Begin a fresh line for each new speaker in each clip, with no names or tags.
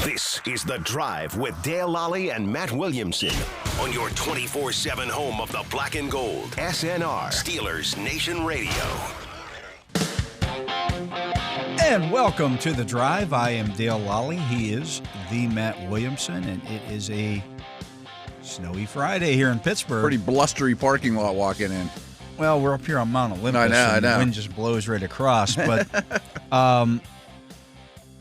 This is The Drive with Dale Lolley and Matt Williamson on your 24/7 home of the black and gold. SNR, Steelers Nation Radio.
And welcome to The Drive. I am Dale Lolley. He is the Matt Williamson, and it is a snowy Friday here in Pittsburgh.
Pretty blustery parking lot walking in.
Well, we're up here on Mount Olympus.
I know.
The wind just blows right across. But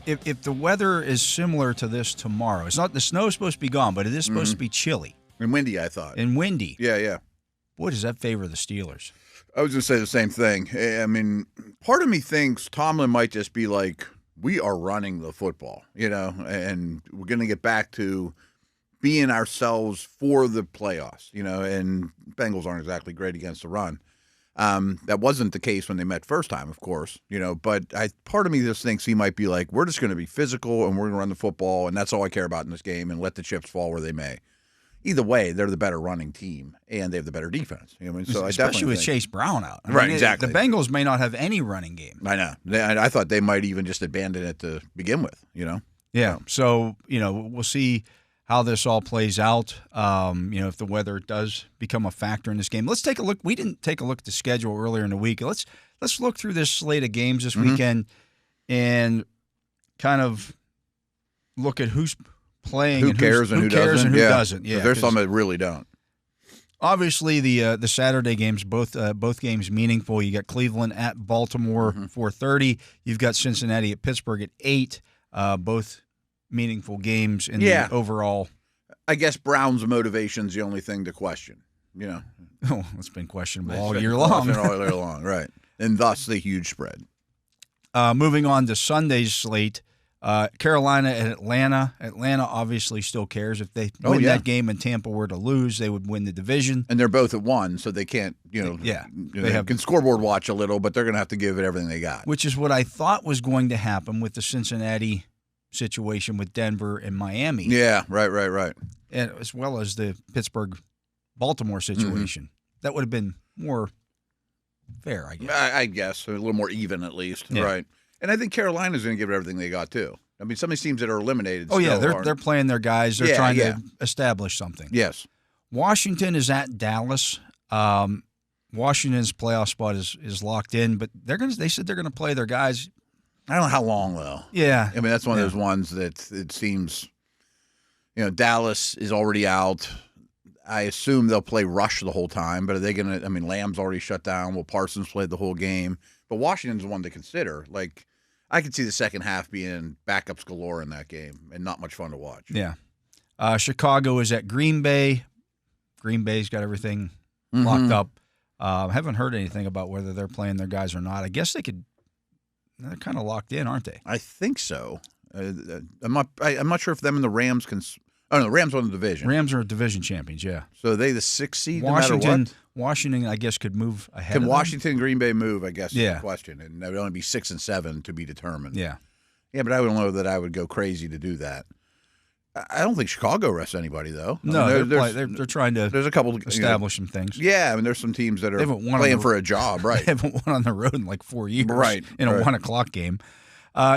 if the weather is similar to this tomorrow, it's not. The snow is supposed to be gone, but it is supposed to be chilly
And windy, I thought.
and windy.
Yeah.
Boy, does that favor the Steelers?
I was going to say the same thing. I mean, part of me thinks Tomlin might just be like, we are running the football, and we're going to get back to being ourselves for the playoffs, and Bengals aren't exactly great against the run. That wasn't the case when they met first time, of course, but part of me just thinks he might be like, we're just going to be physical and we're going to run the football, and that's all I care about in this game, and let the chips fall where they may. Either way, they're the better running team, and they have the better defense. So
Especially with Chase Brown out.
Exactly.
The Bengals may not have any running game.
I know. I thought they might even just abandon it to begin with,
Yeah. So, we'll see how this all plays out. If the weather does become a factor in this game. Let's take a look. We didn't take a look at the schedule earlier in the week. Let's look through this slate of games this weekend and kind of look at who's playing,
who cares and who doesn't.
Yeah,
there's some that really don't.
Obviously, the Saturday games, both games meaningful. You got Cleveland at Baltimore 4:30. You've got Cincinnati at Pittsburgh at 8. Both meaningful games in the overall.
I guess Brown's motivation's the only thing to question.
Oh, it's been questionable all year long.
All year long, right? And thus the huge spread.
Moving on to Sunday's slate. Carolina and Atlanta. Atlanta obviously still cares. If they win that game and Tampa were to lose, they would win the division.
And they're both at 1, so they can't, they can scoreboard watch a little, but they're going to have to give it everything they got.
Which is what I thought was going to happen with the Cincinnati situation with Denver and Miami.
Yeah, right.
And as well as the Pittsburgh-Baltimore situation. That would have been more fair, I guess.
I guess. A little more even at least, right. And I think Carolina's going to give it everything they got, too. I mean, some of these teams that are eliminated
they're playing their guys. They're trying to establish something.
Yes.
Washington is at Dallas. Washington's playoff spot is locked in, but they said they're going to play their guys.
I don't know how long, though.
Yeah.
I mean, that's one of those ones that it seems, Dallas is already out. I assume they'll play rush the whole time, but are they going to – Lamb's already shut down. Will Parsons play the whole game? But Washington's one to consider. Like, I could see the second half being backups galore in that game and not much fun to watch.
Yeah. Chicago is at Green Bay. Green Bay's got everything locked up. Haven't heard anything about whether they're playing their guys or not. I guess they could. They're kind of locked in, aren't they?
I think so. I'm not sure if them and the Rams can. Oh no, the Rams won the division.
Rams are division champions. Yeah.
So are they the 6th seed.
Washington,
no matter what?
Washington, I guess, could move ahead.
Can
of
Washington and Green Bay move? I guess is
Yeah.
the question, and that would only be 6 and 7 to be determined.
Yeah.
Yeah, but I don't know that I would go crazy to do that. I don't think Chicago rests anybody though.
No, they're trying to.
There's a couple
establish some things.
Yeah, there's some teams that are playing for a job, right?
They haven't won on the road in like 4 years,
right?
In a 1:00 game.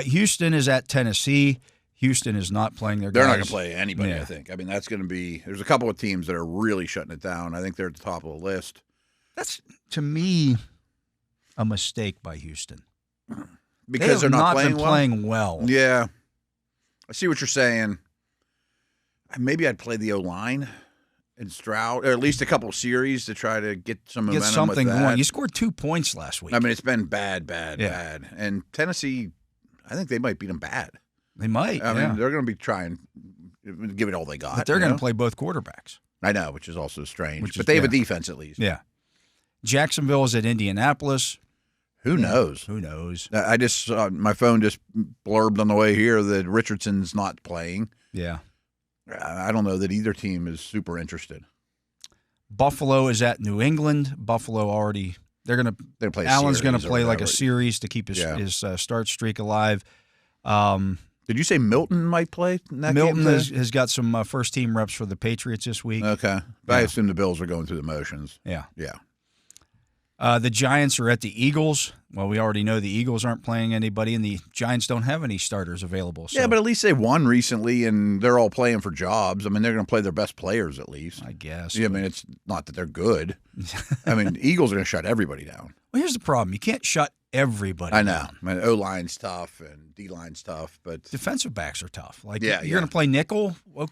Houston is at Tennessee. Houston is not playing their guys.
They're not going to play anybody, I think. That's going to be – there's a couple of teams that are really shutting it down. I think they're at the top of the list.
That's, to me, a mistake by Houston.
Because they're not
playing well.
Yeah. I see what you're saying. Maybe I'd play the O-line and Stroud, or at least a couple of series to try to get some momentum with that.
Get something going. You scored 2 points last week.
It's been bad. And Tennessee, I think they might beat them bad.
They might.
They're going to be trying to give it all they got.
But they're going to play both quarterbacks.
I know, which is also strange. But they have a defense at least.
Yeah. Jacksonville is at Indianapolis.
Who knows? I just my phone just blurbed on the way here that Richardson's not playing.
Yeah.
I don't know that either team is super interested.
Buffalo is at New England. Buffalo already they're going to play. Allen's going to play like a series to keep his start streak alive.
Did you say Milton might play in that game?
Milton has got some first-team reps for the Patriots this week.
Okay. But I assume the Bills are going through the motions.
Yeah.
Yeah.
The Giants are at the Eagles. Well, we already know the Eagles aren't playing anybody, and the Giants don't have any starters available. So.
Yeah, but at least they won recently, and they're all playing for jobs. I mean, they're going to play their best players at least.
I guess.
Yeah, I mean, it's not that they're good. I mean, the Eagles are going to shut everybody down.
Well, here's the problem. You can't shut everybody
I know.
down.
I mean, O-line's tough and D-line's tough, but
Defensive backs are tough. Like,
Yeah,
you're going to play nickel? Well,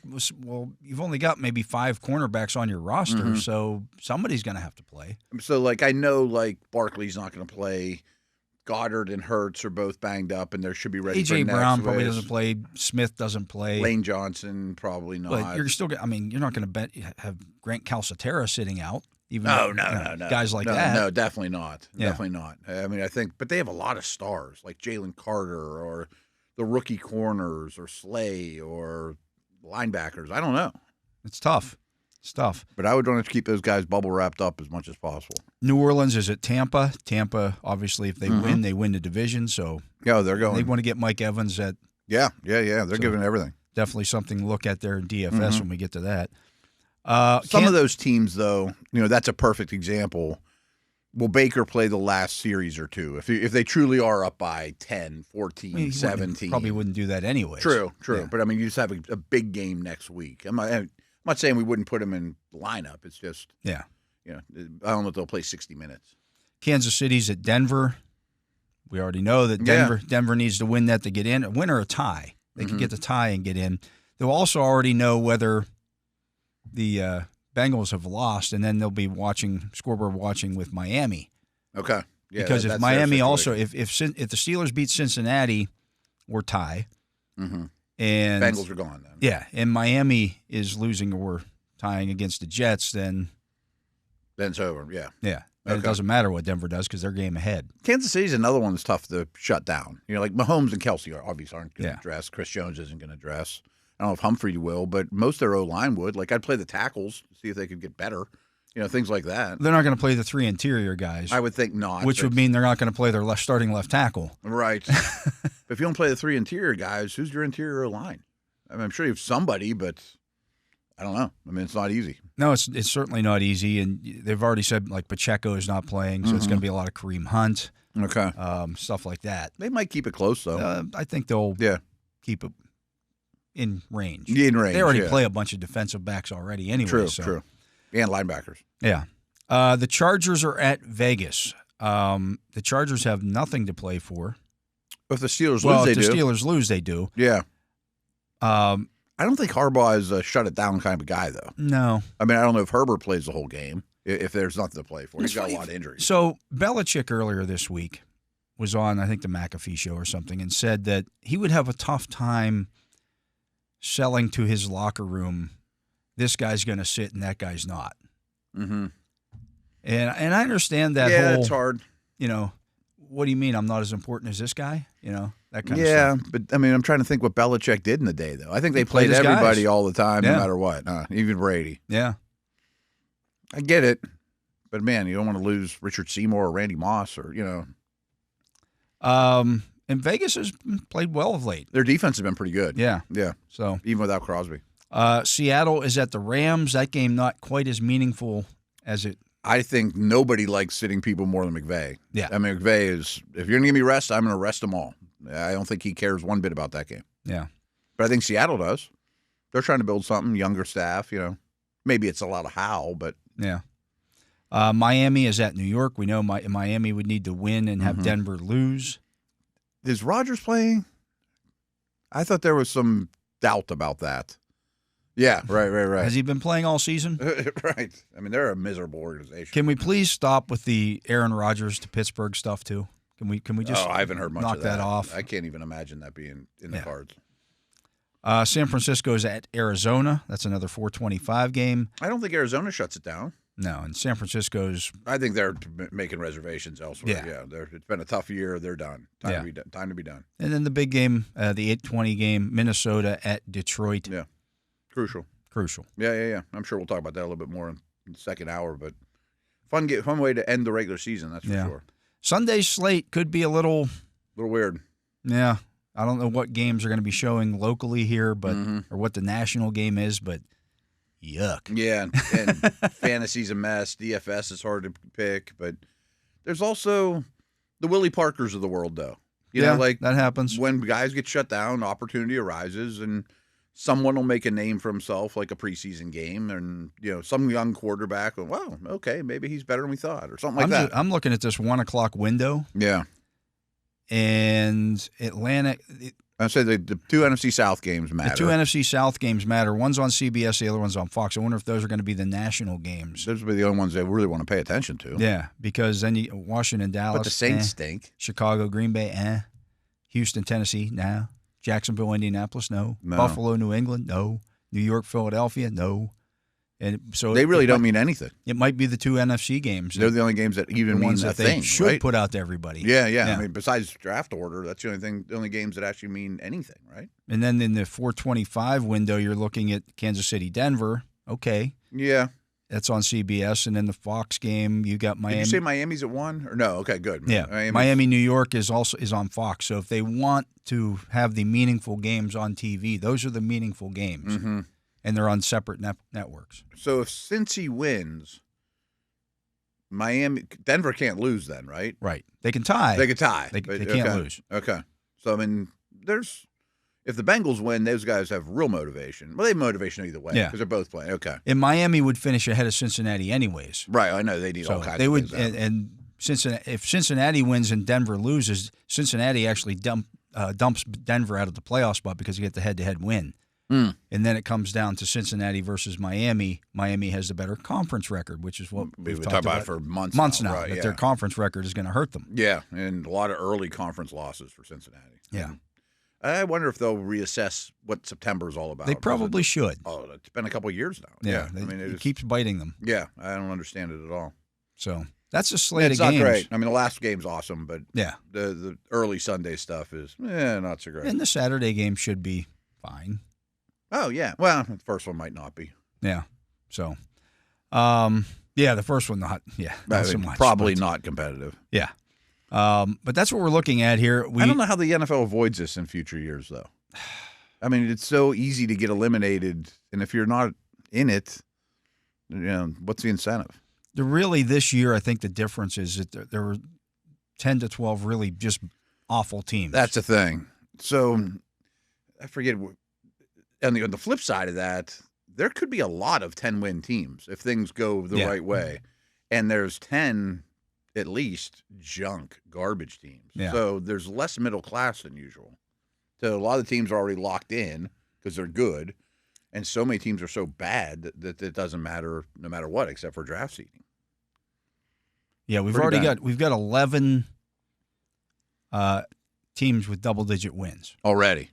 you've only got maybe 5 cornerbacks on your roster, so somebody's going to have to play.
so, like, I know, like, Barkley's not going to play. Goddard and Hurts are both banged up, and they should be ready for
A.J.
next
Brown probably
week.
doesn't play. Smith doesn't play.
Lane Johnson probably not.
But you're still. I mean, you're not going to have Grant Calcaterra sitting out. Even
No.
guys like
no,
that.
No, definitely not.
Yeah.
Definitely not. I mean, I think, but they have a lot of stars like Jalen Carter or the rookie corners or Slay or linebackers. I don't know.
It's tough. It's tough.
But I would want to keep those guys bubble wrapped up as much as possible.
New Orleans is at Tampa. Tampa, obviously, if they win, they win the division. So
Yeah, they're going.
they want to get Mike Evans at
Yeah. They're giving everything.
definitely something to look at there in DFS when we get to that.
Some of those teams, though, that's a perfect example. Will Baker play the last series or two? If they truly are up by 10, 14, 17.
Probably wouldn't do that anyway.
True.
Yeah.
But, I mean, you just have a big game next week. I'm not saying we wouldn't put him in the lineup. It's just,
Yeah.
I don't know if they'll play 60 minutes.
Kansas City's at Denver. We already know that Denver needs to win that to get in. A win or a tie. They can get the tie and get in. They'll also already know whether the Bengals have lost, and then they'll be scoreboard watching with Miami.
Okay. Yeah,
because if
that's
Miami
their
also,
situation.
if the Steelers beat Cincinnati or tie, and
Bengals are gone then.
Yeah, and Miami is losing or tying against the Jets, then
it's over. Yeah.
then it doesn't matter what Denver does because they're game ahead.
Kansas City's another one that's tough to shut down. Like Mahomes and Kelsey obviously aren't going to
Yeah.
dress. Chris Jones isn't going to dress. I don't know if Humphrey will, but most of their O-line would. Like, I'd play the tackles, see if they could get better. Things like that.
They're not going to play the 3 interior guys.
I would think not.
Which would mean they're not going to play their starting left tackle.
Right. But if you don't play the 3 interior guys, who's your interior line? I mean, I'm sure you have somebody, but I don't know. I mean, it's not easy.
No, it's certainly not easy, and they've already said, like, Pacheco is not playing, so it's going to be a lot of Kareem Hunt,
Okay.
stuff like that.
They might keep it close, though.
I think they'll
Yeah.
keep it in range.
In range,
They already
yeah.
play a bunch of defensive backs already anyway.
True. And linebackers.
Yeah. The Chargers are at Vegas. The Chargers have nothing to play for.
If the Steelers
Well,
lose,
if
they
the
do.
Steelers lose, they do.
Yeah.
Um,
I don't think Harbaugh is a shut-it-down kind of guy, though.
no.
I mean, I don't know if Herbert plays the whole game, if there's nothing to play for. He's
It's
got
funny.
a lot of injuries.
So Belichick earlier this week was on, I think, the McAfee show or something, and said that he would have a tough time selling to his locker room, this guy's going to sit and that guy's not.
Mm-hmm.
And I understand that
Yeah,
whole,
it's hard.
What do you mean I'm not as important as this guy? That kind of
Yeah,
stuff.
but I mean, I'm trying to think what Belichick did in the day, though. I think they
played
played
his
everybody
guys.
all the time,
Yeah.
no matter what. Even Brady.
Yeah.
I get it, but man, you don't want to lose Richard Seymour or Randy Moss, or
And Vegas has played well of late.
their defense has been pretty good.
Yeah.
Yeah,
So
even without Crosby.
Seattle is at the Rams. That game not quite as meaningful as it.
I think nobody likes sitting people more than McVay.
Yeah.
I mean, McVay is, if you're going to give me rest, I'm going to rest them all. I don't think he cares one bit about that game.
Yeah.
But I think Seattle does. They're trying to build something, younger staff, Maybe it's a lot of how, but
Yeah. Miami is at New York. We know Miami would need to win and have Denver lose.
is Rodgers playing? I thought there was some doubt about that. Yeah, right.
Has he been playing all season?
Right. I mean, they're a miserable organization.
Can we please stop with the Aaron Rodgers to Pittsburgh stuff too? Can we just
I haven't heard much
knock
of that.
off?
I can't even imagine that being in the
Yeah.
cards.
San Francisco is at Arizona. That's another 425 game.
I don't think Arizona shuts it down.
No, and San Francisco's
I think they're making reservations elsewhere.
Yeah.
It's been a tough year. They're done. Time to be done.
and then the big game, the 820 game, Minnesota at Detroit.
Yeah. Crucial. Yeah. I'm sure we'll talk about that a little bit more in the second hour, but fun way to end the regular season, that's for sure.
Sunday's slate could be a little
weird.
Yeah. I don't know what games are going to be showing locally here, but or what the national game is, but yuck.
Yeah, and fantasy's a mess. DFS is hard to pick, but there's also the Willie Parkers of the world, though. You
Yeah,
know, like
that happens.
when guys get shut down, opportunity arises, and someone will make a name for himself, like a preseason game, and some young quarterback. Well, okay, maybe he's better than we thought, or something like that.
I'm looking at this 1:00 window.
Yeah,
and Atlanta.
I say the two NFC South games matter.
The two NFC South games matter. One's on CBS, the other one's on Fox. I wonder if those are going to be the national games.
Those will be the only ones they really want to pay attention to.
Yeah, because then Washington, Dallas.
But the Saints stink.
Chicago, Green Bay, Houston, Tennessee, no. Jacksonville, Indianapolis, no. Buffalo, New England, no. New York, Philadelphia, no. And so
they really don't mean anything.
It might be the two NFC games.
They're the only games that even mean a thing.
They should put out to everybody.
Yeah. I mean, besides draft order, that's the only games that actually mean anything, right?
And then in the 4:25 window, you're looking at Kansas City, Denver. Okay.
Yeah.
That's on CBS. And then the Fox game, you got Miami.
Did you say Miami's at 1? Or no? Okay, good.
Yeah. Miami, New York is on Fox. So if they want to have the meaningful games on TV, those are the meaningful games.
Mm-hmm.
And they're on separate networks.
So if Cincy wins, Denver can't lose then, right?
Right. They can tie.
They can't
lose.
Okay. So, I mean, if the Bengals win, those guys have real motivation. Well, they have motivation either way because they're both playing. Okay.
And Miami would finish ahead of Cincinnati anyways.
Right. I know they need all kinds of things.
And Cincinnati, if Cincinnati wins and Denver loses, Cincinnati actually dumps Denver out of the playoff spot because you get the head-to-head win. And then it comes down to Cincinnati versus Miami. Miami has the better conference record, which is what we've talked about
for months now.
Right, that their conference record is going to hurt them.
Yeah, and a lot of early conference losses for Cincinnati.
Yeah.
I wonder if they'll reassess what September is all about.
They probably should.
Oh, it's been a couple of years now.
Yeah. I mean, it keeps biting them.
Yeah, I don't understand it at all.
So that's a slate of games.
It's not great. I mean, the last game's awesome, but
yeah,
the early Sunday stuff is not so great.
And the Saturday game should be fine.
Oh, yeah. Well, the first one might not be.
Yeah. So, the first one not so much.
Probably not competitive.
Yeah. But that's what we're looking at here.
I don't know how the NFL avoids this in future years, though. I mean, it's so easy to get eliminated, and if you're not in it, what's the incentive?
This year, I think the difference is that there were 10 to 12 really just awful teams.
That's the thing. So, I forget. And on the flip side of that, there could be a lot of 10-win teams if things go the right way. And there's 10, at least, garbage teams.
Yeah.
So there's less middle class than usual. So a lot of the teams are already locked in because they're good. And so many teams are so bad that it doesn't matter no matter what except for draft seeding.
Yeah, we've got 11 teams with double-digit wins
already,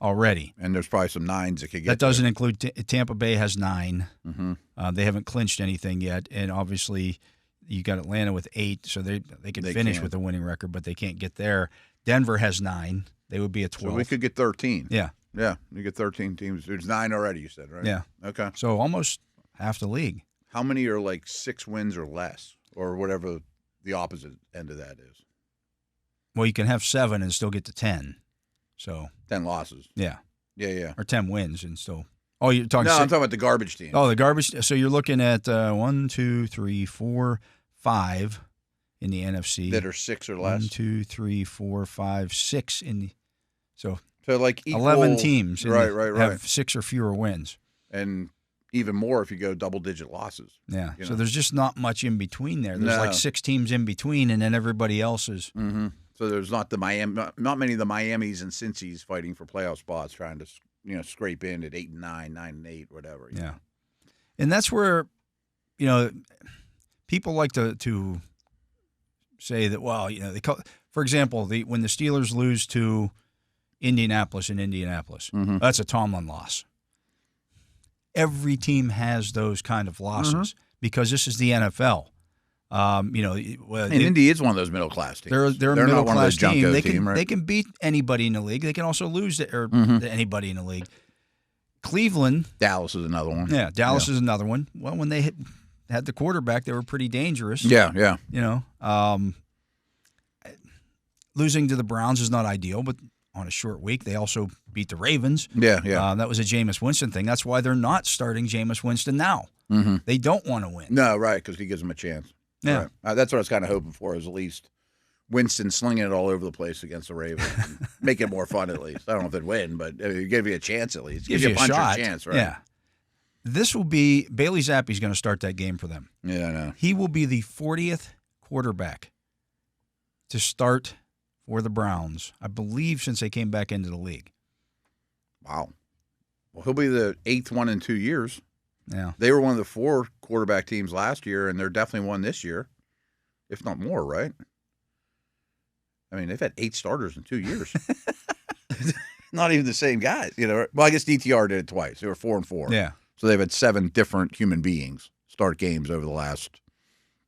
and
there's probably some 9s that could get.
That doesn't include Tampa Bay has 9.
Mm-hmm.
They haven't clinched anything yet, and obviously you got Atlanta with 8, so they can finish with a winning record, but they can't get there. Denver has 9; they would be at 12.
So we could get 13.
Yeah,
you get 13 teams. There's 9 already. You said right?
Yeah.
Okay.
So almost half the league.
How many are like 6 wins or less, or whatever the opposite end of that is?
Well, you can have 7 and still get to 10. So
10 losses.
Yeah.
Or
10 wins and still. Oh, you're talking.
No, I'm talking about the garbage team.
Oh, the garbage. So you're looking at 1, 2, 3, 4, 5 in the NFC
that are 6 or less.
1, 2, 3, 4, 5, 6 in the. So
like equal,
11 teams.
Right.
Have 6 or fewer wins,
and even more if you go double-digit losses.
Yeah. So there's just not much in between there. There's like 6 teams in between, and then everybody else is.
Mm-hmm. So there's not not many of the Miamis and Cincy's fighting for playoff spots, trying to scrape in at 8 and 9, 9 and 8, whatever.
Yeah, and that's where people like to say that. Well, for example, when the Steelers lose to Indianapolis in Indianapolis,
mm-hmm.
that's a Tomlin loss. Every team has those kind of losses because this is the NFL.
Indy is one of those middle class teams.
They're a middle class team.
They
can beat anybody in the league. They can also lose to anybody in the league. Cleveland,
Dallas is another one.
Yeah, Dallas is another one. Well, when they had the quarterback, they were pretty dangerous.
Yeah.
Losing to the Browns is not ideal, but on a short week, they also beat the Ravens.
Yeah.
That was a Jameis Winston thing. That's why they're not starting Jameis Winston now.
Mm-hmm.
They don't want to win.
No, right, because he gives them a chance.
Yeah.
Right. That's what I was kind of hoping for, is at least Winston slinging it all over the place against the Ravens. Make it more fun at least. I don't know if they'd win, but it give you a chance at least.
Gives you a
puncher's
shot.
chance, right?
Yeah. This will be Bailey Zappi's going to start that game for them.
Yeah, I know.
He will be the 40th quarterback to start for the Browns, I believe, since they came back into the league.
Wow. Well, he'll be the 8th one in 2 years.
Yeah.
They were one of the 4 quarterback teams last year, and they're definitely one this year, if not more, right? I mean, they've had 8 starters in 2 years. Not even the same guys, you know. Well, I guess DTR did it twice. They were 4-4.
Yeah.
So they've had 7 different human beings start games over the last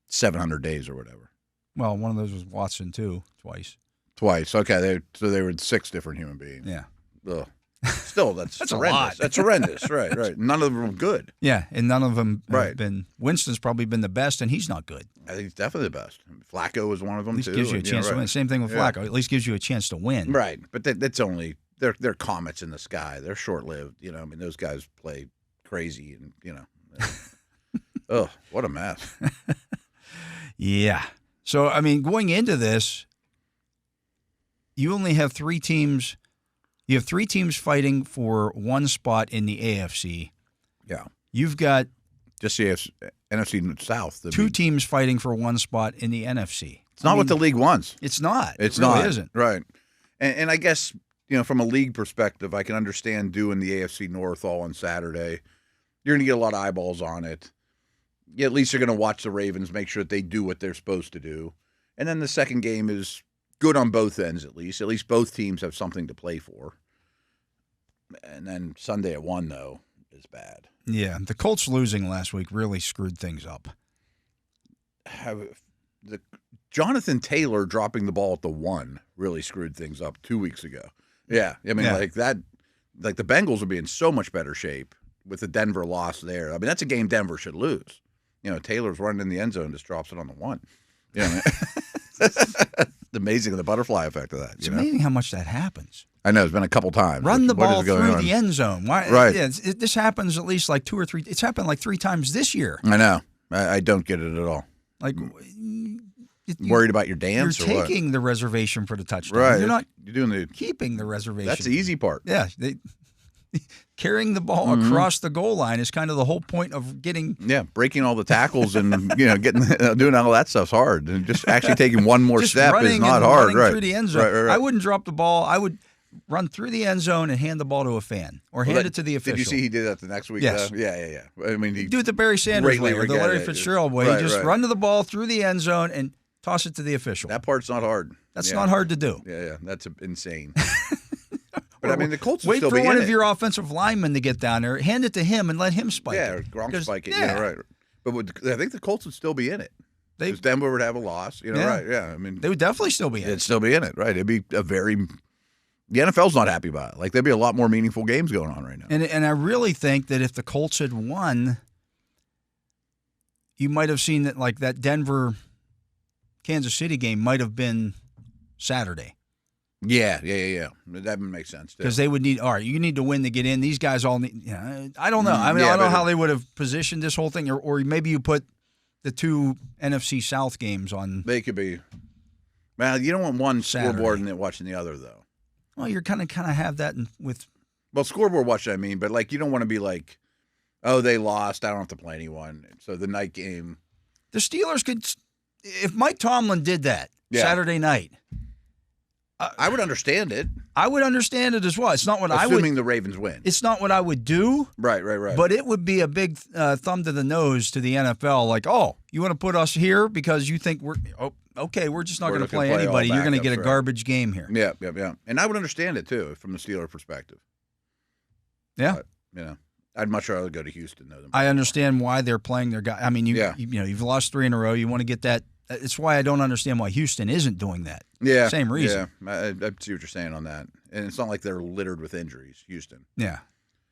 700 days or whatever.
Well, one of those was Watson, too, twice.
Twice. Okay. So they were 6 different human beings.
Yeah.
Ugh. Still, that's
That's
horrendous.
a lot.
That's horrendous. Right. None of them are good.
Yeah, and none of them have
Right.
been. Winston's probably been the best, and he's not good.
I think he's definitely the best. Flacco was one of them,
At least
too.
gives you a
and,
chance to win. Same thing with Flacco. At least gives you a chance to win.
Right. But that's only they're comets in the sky. They're short-lived. You know, I mean, those guys play crazy and, you know. Oh, what a mess.
Yeah. So, I mean, going into this, you only have 3 teams. You have 3 teams fighting for one spot in the AFC.
Yeah.
You've got
Just the NFC South.
2 teams fighting for one spot in the NFC.
It's not what the league wants.
It's not.
It's
it really
not.
isn't.
Right. And I guess, you know, from a league perspective, I can understand doing the AFC North all on Saturday. You're going to get a lot of eyeballs on it. Yeah, at least you're going to watch the Ravens, make sure that they do what they're supposed to do. And then the second game is good on both ends, at least. At least both teams have something to play for. And then Sunday at 1, though, is bad.
Yeah. The Colts losing last week really screwed things up.
Jonathan Taylor dropping the ball at the 1 really screwed things up 2 weeks ago. Yeah. I mean, like that, like the Bengals would be in so much better shape with the Denver loss there. I mean, that's a game Denver should lose. You know, Taylor's running in the end zone, just drops it on the 1. You know, it's amazing the butterfly effect of that.
It's amazing how much that happens.
I know, it's been a couple times.
Run the
What
ball
is going
through
on?
the end zone. Why?
Right.
Yeah, this happens at least like 2 or 3. It's happened like 3 times this year.
I know. I don't get it at all.
Like,
Worried about your dance
you're
or what?
taking the reservation for the touchdown.
Right.
You're not
You're doing the
keeping the reservation.
That's the easy part.
Yeah. Carrying the ball across the goal line is kind of the whole point of getting.
Yeah, breaking all the tackles and getting doing all that stuff's hard. And just actually taking one more
just
step
running
is not
and
hard.
running
Right
through the end zone.
Right.
I wouldn't drop the ball. I would run through the end zone and hand the ball to a fan or hand it to the official.
Did you see he did that the next week?
Yes.
Though? Yeah. I mean, he
do it the Barry Sanders way or the Larry
it.
Fitzgerald way.
Right,
you just
right.
run to the ball through the end zone and toss it to the official.
That part's not hard.
That's not hard to do.
Yeah. That's insane. But I mean, the Colts will
Wait
still
for
be
one
in
of
it.
your offensive linemen to get down there, hand it to him, and let him spike
Yeah,
it.
Gronk spike it.
Yeah.
Yeah, right. But I think the Colts would still be in it.
They
Because Denver would have a loss. You know,
Yeah.
right? Yeah. I mean,
would definitely still be in
it'd
it.
still be in it. Right. It'd be a very. The NFL's not happy about it. Like there'd be a lot more meaningful games going on right now.
And I really think that if the Colts had won, you might have seen that like that Denver Kansas City game might have been Saturday.
Yeah. That makes sense too.
Because they would need, all right, you need to win to get in. These guys all need, I don't know. I mean,
Yeah,
I don't know
but
how they would have positioned this whole thing, or maybe you put the 2 NFC South games on.
They could be. Well, you don't want one
Saturday.
scoreboard and then watching the other though.
Well, you're kind of have that with.
Well, scoreboard watching, I mean, but like you don't want to be like, oh, they lost. I don't have to play anyone. So the night game.
The Steelers could, if Mike Tomlin did that
Yeah.
Saturday night,
I would understand it.
I would understand it as well. It's not what I would.
Assuming the Ravens win.
It's not what I would do.
Right.
But it would be a big thumb to the nose to the NFL. Like, oh, you want to put us here because you think okay, we're just not going to play
all
anybody. You're going to
backups,
get a
right.
garbage game here.
Yeah. And I would understand it too from the Steeler perspective.
Yeah.
But, I'd much rather go to Houston though.
I understand why they're playing their guy. I mean, you've lost 3 in a row. You want to get that. It's why I don't understand why Houston isn't doing that.
Yeah.
Same reason.
Yeah. I see what you're saying on that. And it's not like they're littered with injuries, Houston.
Yeah.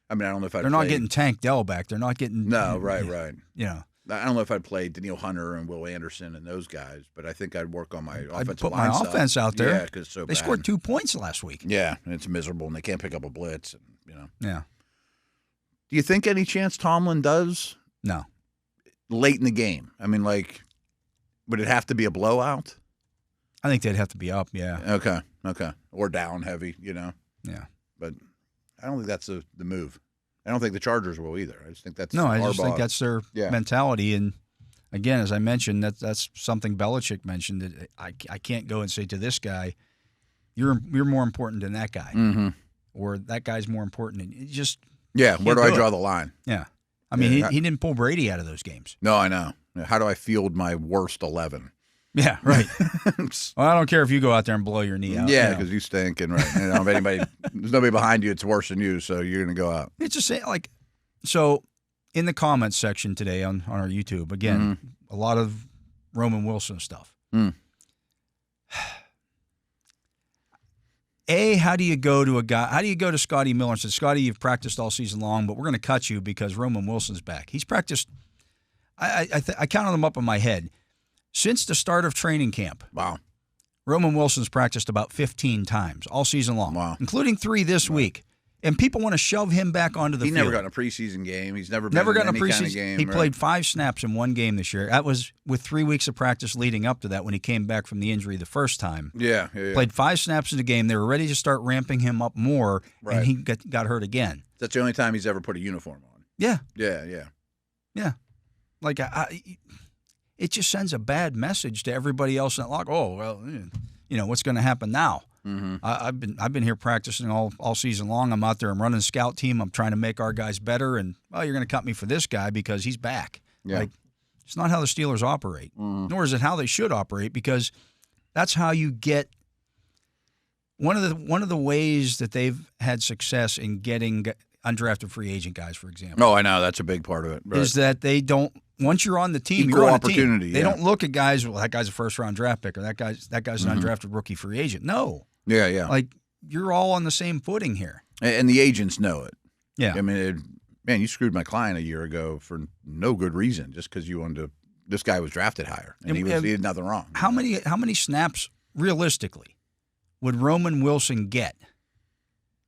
I mean, I don't know if I'd
They're not getting Tank Dell back. They're not getting.
No, right.
Yeah.
I don't know if I'd play Daniil Hunter and Will Anderson and those guys, but I think I'd work on my offensive
I'd put
line
my
stuff.
offense out there.
Yeah, because so
They
bad.
scored 2 points last week.
Yeah, and it's miserable, and they can't pick up a blitz. And,
Yeah.
Do you think any chance Tomlin does
No.
late in the game? I mean, like, would it have to be a blowout?
I think they'd have to be up, yeah.
Okay. Or down heavy,
Yeah.
But I don't think that's the move. I don't think the Chargers will either. I just think that's
I just think that's their
Yeah.
mentality. And again, as I mentioned, that's something Belichick mentioned, that I can't go and say to this guy, you're more important than that guy, or that guy's more important. And you just
where do I draw
it.
the line?
Yeah, I mean, he didn't pull Brady out of those games.
No, I know. How do I field my worst 11?
Yeah, right. Well, I don't care if you go out there and blow your knee out.
Yeah, because you stink, and right. If anybody, there's nobody behind you, it's worse than you, so you're going to go out.
It's just like, so in the comments section today on our YouTube, again, a lot of Roman Wilson stuff. How do you go to a guy? How do you go to Scotty Miller and say, Scotty, you've practiced all season long, but we're going to cut you because Roman Wilson's back. He's practiced. I counted them up in my head. Since the start of training camp,
Wow.
Roman Wilson's practiced about 15 times all season long, including 3 this week. And people want to shove him back onto the field.
He never got in a preseason game. He's never been
gotten
in
a
any
preseason
kind of game.
He played 5 snaps in 1 game this year. That was with 3 weeks of practice leading up to that when he came back from the injury the first time.
Yeah.
Played 5 snaps in the game. They were ready to start ramping him up more, and he got hurt again.
That's the only time he's ever put a uniform on.
Yeah.
Yeah.
Like, it just sends a bad message to everybody else in that locker. Oh, well, what's going to happen now? I've been here practicing all season long. I'm out there. I'm running a scout team. I'm trying to make our guys better. And, you're going to cut me for this guy because he's back.
Yeah.
Like, it's not how the Steelers operate, nor is it how they should operate, because that's how you get one of the ways that they've had success in getting undrafted free agent guys, for example.
Oh, I know. That's a big part of it. Right.
Is that they don't. Once you're on the team,
Equal
you're on
opportunity.
The team. They don't look at guys. Well, that guy's a first-round draft pick, or that guy's an undrafted rookie free agent. No.
Yeah.
Like, you're all on the same footing here.
And the agents know it.
Yeah.
I mean, you screwed my client a year ago for no good reason, just because you wanted to. This guy was drafted higher, and he did nothing wrong.
How many snaps realistically would Roman Wilson get?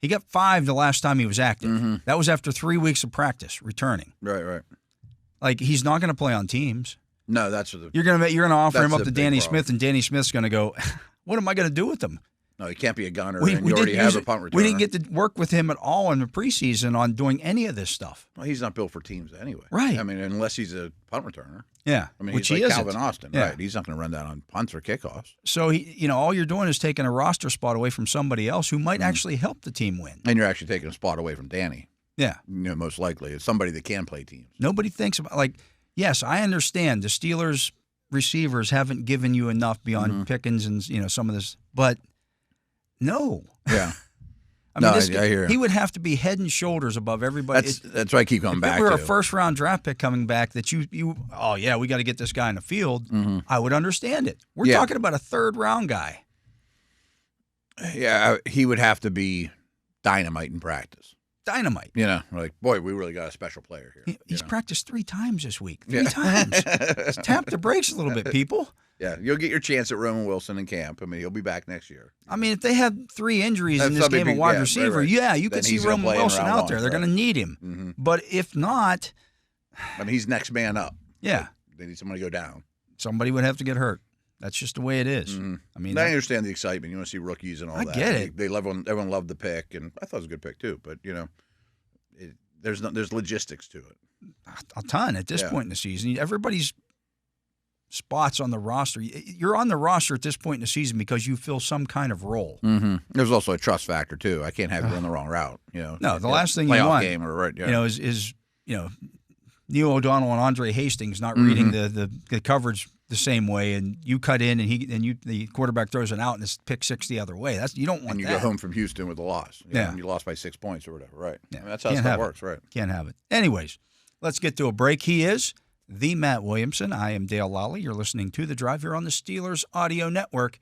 He got 5 the last time he was active. That was after 3 weeks of practice, returning.
Right.
Like, he's not going to play on teams.
No, that's
you're going to offer him up to Danny
problem.
Smith, and Danny Smith's going to go, what am I going to do with him?
No, he can't be a gunner, and you already have a punt returner.
We didn't get to work with him at all in the preseason on doing any of this stuff.
Well, he's not built for teams anyway.
Right.
I mean, unless he's a punt returner.
Yeah.
I mean,
which
he's
he
like
isn't.
Calvin Austin.
Yeah.
Right. He's not going to run down on punts or kickoffs.
So, all you're doing is taking a roster spot away from somebody else who might actually help the team win.
And you're actually taking a spot away from Danny.
Yeah.
Most likely. It's somebody that can play teams.
Nobody thinks about, like, yes, I understand the Steelers receivers haven't given you enough beyond Pickens and, some of this, but no.
Yeah.
I mean,
I hear
he would have to be head and shoulders above everybody.
That's what I keep coming back to.
If we were a first-round draft pick coming back that we got to get this guy in the field, I would understand it. We're talking about a third-round guy.
Yeah, he would have to be dynamite in practice.
Dynamite.
Like, boy, we really got a special player here.
He's practiced 3 times this week. 3 times. Let's tap the brakes a little bit, people.
Yeah, you'll get your chance at Roman Wilson in camp. I mean, he'll be back next year.
I mean, if they have 3 injuries in this game of wide receiver,
right.
you could see Roman Wilson out there. They're going to need him. But if not,
I mean, he's next man up.
Yeah.
They need somebody to go down.
Somebody would have to get hurt. That's just the way it is. I mean,
I understand the excitement. You want to see rookies and all that.
I get it.
Everyone loved the pick, and I thought it was a good pick too. But there's logistics to it.
A ton at this point in the season. Everybody's spots on the roster. You're on the roster at this point in the season because you fill some kind of role.
There's also a trust factor too. I can't have you run the wrong route.
No, the last thing you want,
game or
is Neil O'Donnell and Andre Hastings not reading the coverage the same way, and you cut in, and the quarterback throws an out, and it's pick 6 the other way. You don't want that.
And you go home from Houston with a loss. And you lost by 6 points or whatever. Right.
Yeah.
I mean, that's how stuff works. Right.
Can't have it. Anyways, let's get to a break. He is the Matt Williamson. I am Dale Lolley. You're listening to The Drive here on the Steelers Audio Network.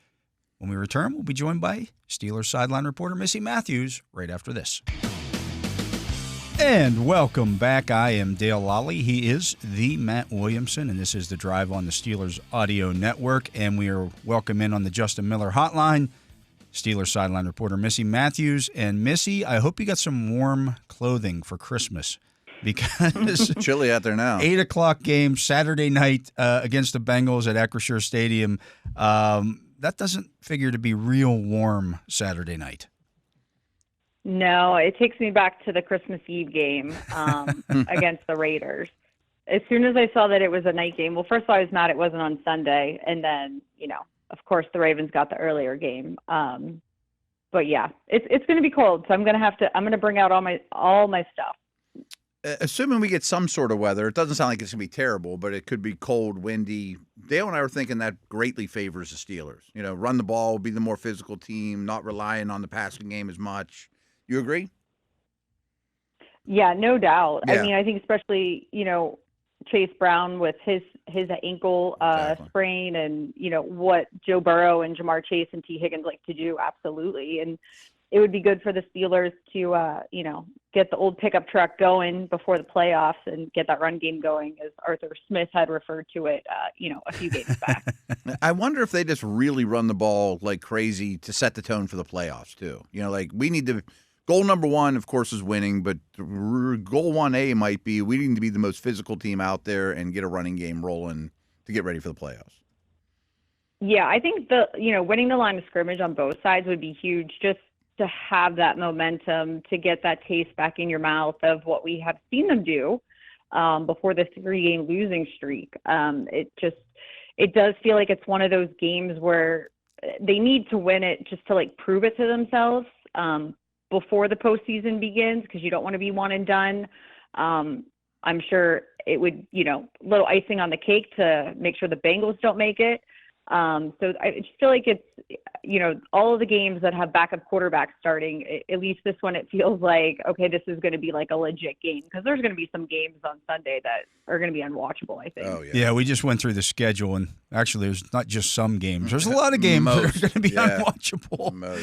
When we return, we'll be joined by Steelers sideline reporter Missi Matthews right after this. And welcome back. I am Dale Lolley. He is the Matt Williamson, and this is The Drive on the Steelers Audio Network. And we are welcome in on the Justin Miller hotline, Steelers sideline reporter Missi Matthews. And Missi, I hope you got some warm clothing for Christmas, because
chilly out there now.
8:00 game Saturday night against the Bengals at Acrisure Stadium. that doesn't figure to be real warm Saturday night.
No, it takes me back to the Christmas Eve game against the Raiders. As soon as I saw that it was a night game, well, first of all, I was mad it wasn't on Sunday, and then, of course, the Ravens got the earlier game. But yeah, it's going to be cold, so I'm going to bring out all my stuff.
Assuming we get some sort of weather, it doesn't sound like it's going to be terrible, but it could be cold, windy. Dale and I were thinking that greatly favors the Steelers. Run the ball, be the more physical team, not relying on the passing game as much. You agree?
Yeah, no doubt.
Yeah.
I mean, I think especially, Chase Brown with his ankle sprain and, what Joe Burrow and Jamar Chase and T. Higgins like to do, absolutely. And it would be good for the Steelers to, get the old pickup truck going before the playoffs and get that run game going, as Arthur Smith had referred to it, a few games back.
I wonder if they just really run the ball like crazy to set the tone for the playoffs, too. We need to – goal number one, of course, is winning, but goal 1A might be we need to be the most physical team out there and get a running game rolling to get ready for the playoffs.
Yeah, I think winning the line of scrimmage on both sides would be huge, just to have that momentum, to get that taste back in your mouth of what we have seen them do before this 3-game losing streak. It does feel like it's one of those games where they need to win it just to prove it to themselves before the postseason begins, because you don't want to be one and done. I'm sure it would, little icing on the cake to make sure the Bengals don't make it. So I just feel like it's, all of the games that have backup quarterbacks starting, at least this one, it feels like, okay, this is going to be like a legit game, because there's going to be some games on Sunday that are going to be unwatchable, I think.
Oh, yeah.
Yeah, we just went through the schedule, and actually there's not just some games. There's a lot of games that are going to be unwatchable.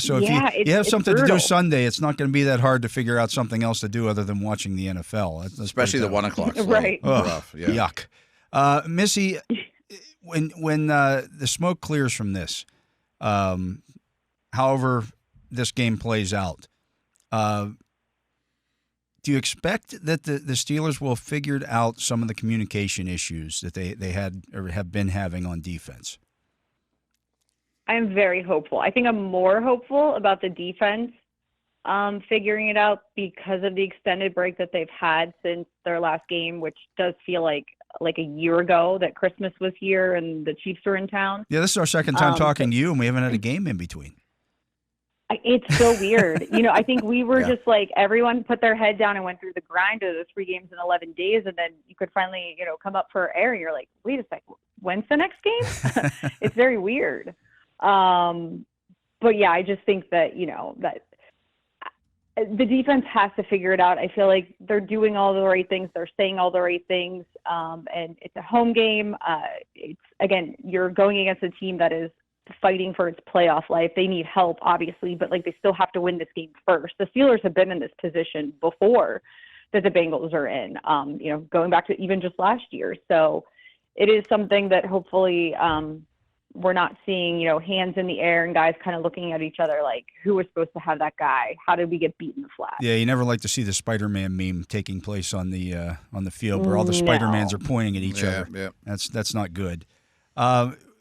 So if you have something
brutal
to do Sunday, it's not going to be that hard to figure out something else to do other than watching the NFL.
Especially the 1 o'clock slate.
Right.
Rough. Yeah.
Yuck. Missy, when the smoke clears from this, however this game plays out, do you expect that the Steelers will have figured out some of the communication issues that they had or have been having on defense?
I'm very hopeful. I think I'm more hopeful about the defense figuring it out because of the extended break that they've had since their last game, which does feel like a year ago that Christmas was here and the Chiefs were in town.
Yeah, this is our second time talking to you, and we haven't had a game in between.
It's so weird. I think we were just everyone put their head down and went through the grind of the 3 games in 11 days, and then you could finally, come up for air, and you're like, wait a second, when's the next game? It's very weird. But yeah, I just think that, that the defense has to figure it out. I feel like they're doing all the right things. They're saying all the right things. And it's a home game. Again, you're going against a team that is fighting for its playoff life. They need help, obviously, but they still have to win this game first. The Steelers have been in this position before that the Bengals are in, going back to even just last year. So it is something that hopefully, we're not seeing, hands in the air and guys kind of looking at each other like, who was supposed to have that guy? How did we get beat in the flat?
Yeah, you never like to see the Spider-Man meme taking place on the field where all the Spider-Mans are pointing at each other.
Yeah.
That's not good.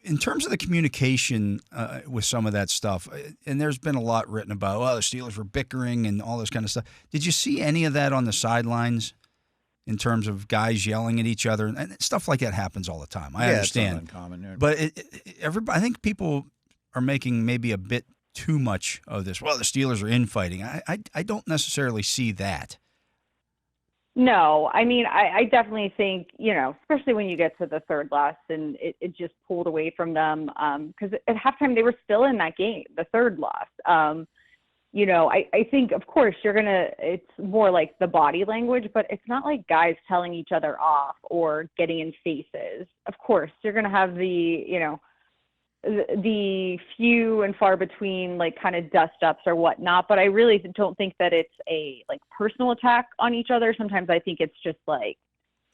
In terms of the communication with some of that stuff, and there's been a lot written about, the Steelers were bickering and all this kind of stuff. Did you see any of that on the sidelines? In terms of guys yelling at each other, and stuff like that happens all the time. I understand,
it's not uncommon,
but I think people are making maybe a bit too much of this. Well, the Steelers are infighting. I don't necessarily see that.
No, I mean, I definitely think, especially when you get to the third last and it just pulled away from them, because at halftime they were still in that game, the third loss. I think, of course, it's more like the body language, but it's not like guys telling each other off or getting in faces. Of course, you're going to have the few and far between, kind of dust ups or whatnot, but I really don't think that it's a, personal attack on each other. Sometimes I think it's just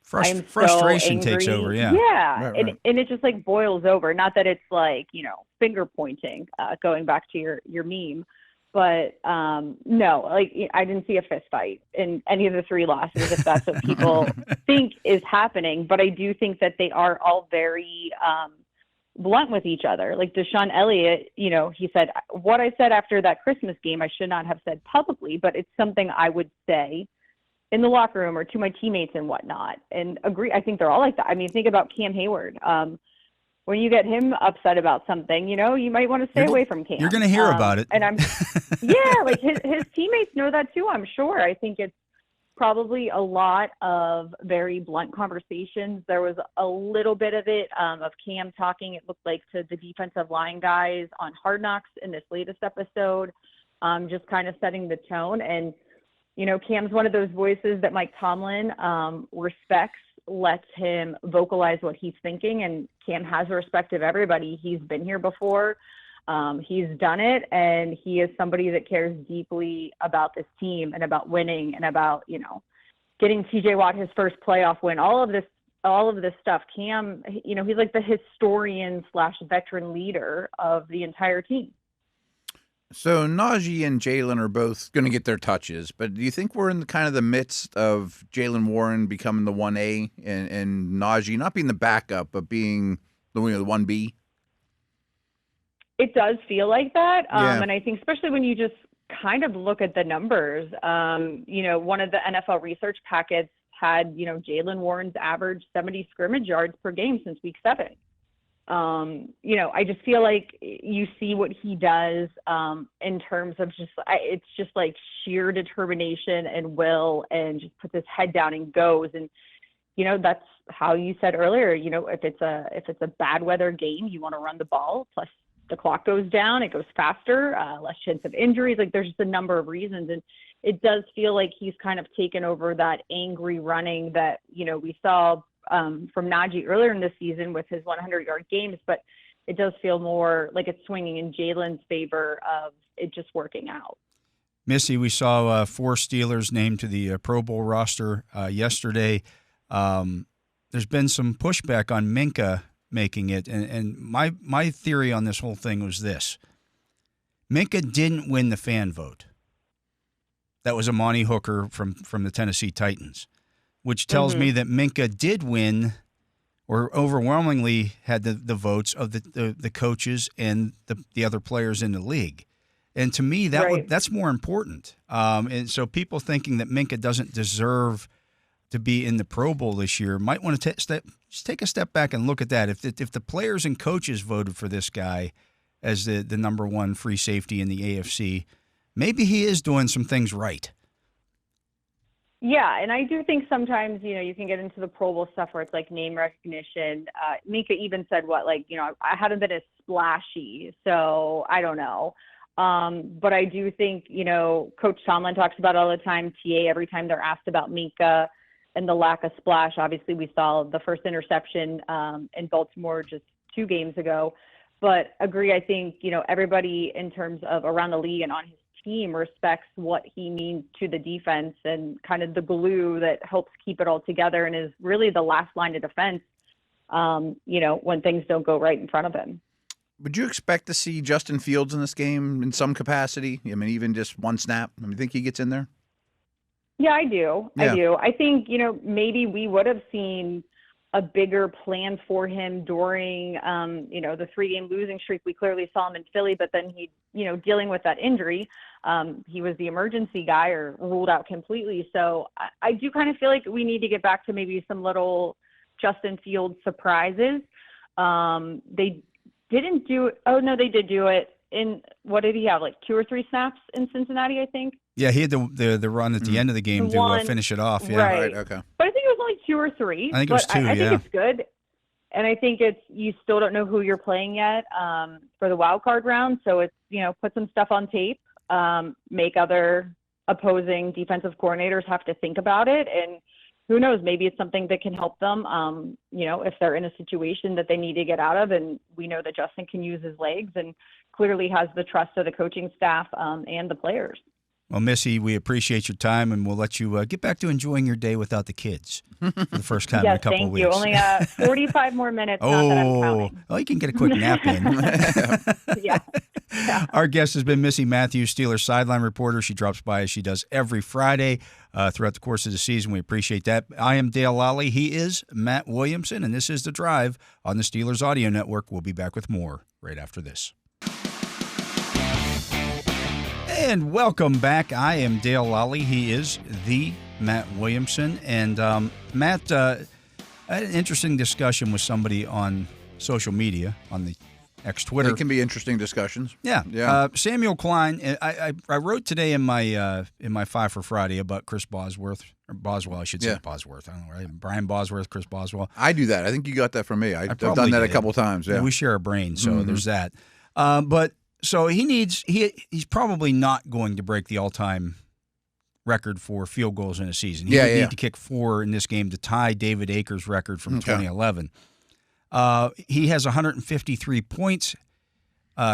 frustration
so
takes over. Yeah.
Yeah.
Right.
And it just boils over. Not that it's finger pointing, going back to your meme. But no, I didn't see a fist fight in any of the 3 losses, if that's what people think is happening. But I do think that they are all very blunt with each other. Like Deshaun Elliott, he said, what I said after that Christmas game, I should not have said publicly, but it's something I would say in the locker room or to my teammates and whatnot. And agree, I think they're all like that. I mean, think about Cam Hayward. When you get him upset about something, you might want to stay away from Cam.
You're going to hear about it.
And like his teammates know that too, I'm sure. I think it's probably a lot of very blunt conversations. There was a little bit of it of Cam talking, it looked like, to the defensive line guys on Hard Knocks in this latest episode, just kind of setting the tone. And, Cam's one of those voices that Mike Tomlin respects, lets him vocalize what he's thinking. And Cam has the respect of everybody. He's been here before. He's done it, and he is somebody that cares deeply about this team and about winning and about, getting TJ Watt his first playoff win, all of this stuff. Cam, he's like the historian / veteran leader of the entire team.
So Najee and Jalen are both going to get their touches, but do you think we're in the midst of Jalen Warren becoming the 1A and Najee not being the backup, but being the 1B?
It does feel like that.
Yeah.
And I think especially when you just kind of look at the numbers, one of the NFL research packets had, Jalen Warren's average 70 scrimmage yards per game since week 7. I just feel like you see what he does in terms of it's just like sheer determination and will, and just puts his head down and goes. And, that's how you said earlier, if it's a bad weather game, you want to run the ball, plus the clock goes down, it goes faster, less chance of injuries. Like there's just a number of reasons. And it does feel like he's kind of taken over that angry running that, we saw from Najee earlier in the season with his 100-yard games, but it does feel more like it's swinging in Jalen's favor of it just working out.
Missi, we saw 4 Steelers named to the Pro Bowl roster yesterday. There's been some pushback on Minkah making it, and my theory on this whole thing was this. Minkah didn't win the fan vote. That was Amani Hooker from the Tennessee Titans, which tells me that Minkah did win, or overwhelmingly had the votes of the coaches and the other players in the league. And to me, that's more important. And so people thinking that Minkah doesn't deserve to be in the Pro Bowl this year might want to just take a step back and look at that. If the players and coaches voted for this guy as the number 1 free safety in the AFC, maybe he is doing some things right.
Yeah, and I do think sometimes, you can get into the Pro Bowl stuff where it's like name recognition. Minkah even said I haven't been as splashy, so I don't know. But I do think, Coach Tomlin talks about it all the time, TA, every time they're asked about Minkah and the lack of splash. Obviously, we saw the first interception in Baltimore just 2 games ago. But agree, I think, everybody in terms of around the league and on his team respects what he means to the defense and kind of the glue that helps keep it all together and is really the last line of defense, when things don't go right in front of him.
Would you expect to see Justin Fields in this game in some capacity? I mean, even just one snap? I mean, you think he gets in there?
Yeah, I do.
Yeah.
I do. I think, maybe we would have seen a bigger plan for him during, the 3-game losing streak. We clearly saw him in Philly, but then he, dealing with that injury, he was the emergency guy or ruled out completely. So I do kind of feel like we need to get back to maybe some little Justin Fields surprises. They didn't do it. Oh, no, they did do it. What did he have, like 2 or 3 snaps in Cincinnati, I think?
Yeah, he had the run at the end of the game to finish it off. Yeah,
right.
Okay.
But I think it was only 2 or 3.
I think it was 2,
I think it's good. And I think you still don't know who you're playing yet for the wild card round. So it's, put some stuff on tape, make other opposing defensive coordinators have to think about it. And who knows, maybe it's something that can help them, if they're in a situation that they need to get out of. And we know that Justin can use his legs and clearly has the trust of the coaching staff and the players.
Well, Missi, we appreciate your time, and we'll let you get back to enjoying your day without the kids for the first time in a couple of weeks.
Yes, thank you. Only 45 more minutes, not that I'm counting.
Well, you can get a quick nap in.
Yeah.
Our guest has been Missi Matthews, Steelers sideline reporter. She drops by as she does every Friday throughout the course of the season. We appreciate that. I am Dale Lolley. He is Matt Williamson, and this is The Drive on the Steelers Audio Network. We'll be back with more right after this. And welcome back. I am Dale Lolley. He is the Matt Williamson. And Matt, I had an interesting discussion with somebody on social media, on the X-Twitter.
It can be interesting discussions.
Yeah. Samuel Klein. I wrote today in my Five for Friday about Chris Bosworth, or Boswell, I should say. Bosworth. I don't know, right? Brian Bosworth, Chris Boswell.
I do that. I think you got that from me. I've done that a couple times. Yeah.
We share a brain, so there's that. So he's probably not going to break the all-time record for field goals in a season. He would need to kick 4 in this game to tie David Akers' record from 2011. He has 153 points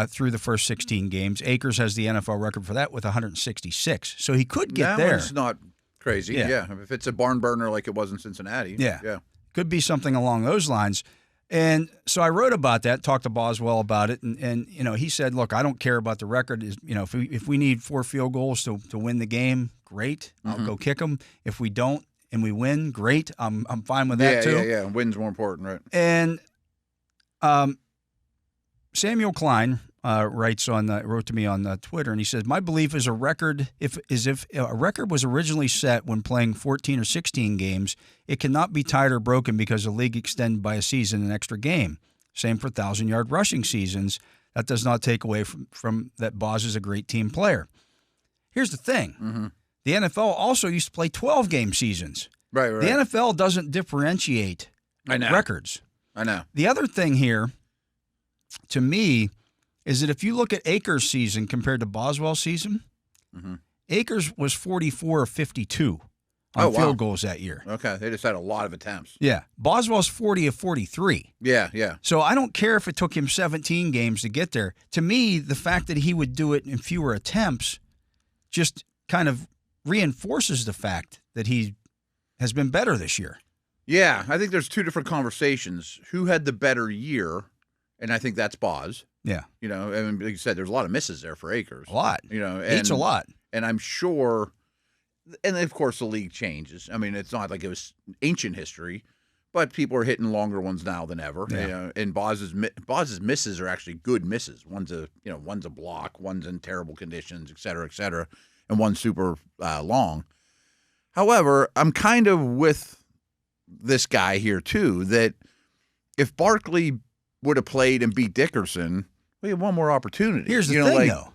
through the first 16 games. Akers has the NFL record for that with 166. So he could get there.
That one's not crazy. Yeah. If it's a barn burner like it was in Cincinnati.
Yeah. Could be something along those lines. And so I wrote about that, talked to Boswell about it, and he said, "Look, I don't care about the record. If we need 4 field goals to win the game, great. I'll go kick them. If we don't and we win, great. I'm fine with that too.
Yeah. Win's more important, right?"
And Samuel Klein wrote to me on Twitter, and he says, "My belief is a record. If a record was originally set when playing 14 or 16 games, it cannot be tied or broken because the league extended by a season an extra game. Same for 1,000-yard rushing seasons. That does not take away from that Boz is a great team player." Here's the thing: the NFL also used to play 12-game seasons.
Right.
The NFL doesn't differentiate records.
I know.
The other thing here, to me, is that if you look at Akers' season compared to Boswell's season, Akers was 44 of 52 on field goals that year.
Okay, they just had a lot of attempts.
Yeah. Boswell's 40 of 43.
Yeah.
So I don't care if it took him 17 games to get there. To me, the fact that he would do it in fewer attempts just kind of reinforces the fact that he has been better this year.
Yeah, I think there's 2 different conversations. Who had the better year? And I think that's Boz.
Yeah.
And like you said, there's a lot of misses there for Akers.
A lot. It's a lot.
And I'm sure, and of course the league changes. I mean, it's not like it was ancient history, but people are hitting longer ones now than ever.
Yeah.
And Boz's misses are actually good misses. One's a block, one's in terrible conditions, et cetera, and one's super long. However, I'm kind of with this guy here too, that if Barkley would have played and beat Dickerson, we have one more opportunity.
Here's the thing, though.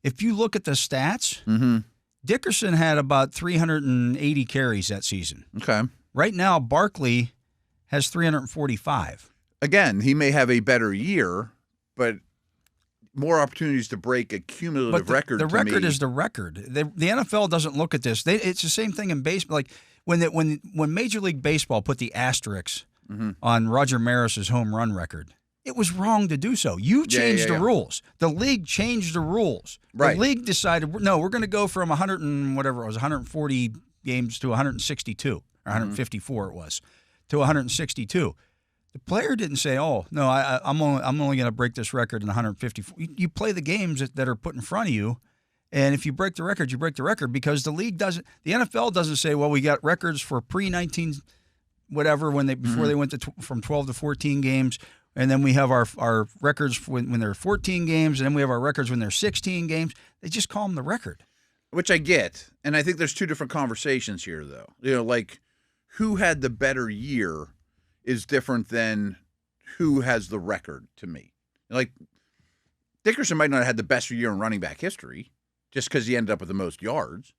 If you look at the stats, Dickerson had about 380 carries that season.
Okay.
Right now, Barkley has 345.
Again, he may have a better year, but more opportunities to break a cumulative record.
The record is the record. The NFL doesn't look at this. It's the same thing in baseball. Like when Major League Baseball put the asterisks on Roger Maris's home run record, it was wrong to do so. You changed the rules. The league changed the rules.
Right.
The league decided, no, we're going to go from 140 games to 162, or 154 it was, to 162. The player didn't say, "Oh no, I'm only going to break this record in 154." You play the games that are put in front of you, and if you break the record, you break the record, because the league doesn't. The NFL doesn't say, "Well, we got records for pre-19 whatever before they went from 12 to 14 games." And then we have our records when they're 14 games, and then we have our records when they're 16 games. They just call them the record.
Which I get. And I think there's 2 different conversations here, though. Like who had the better year is different than who has the record to me. Like Dickerson might not have had the best year in running back history just because he ended up with the most yards.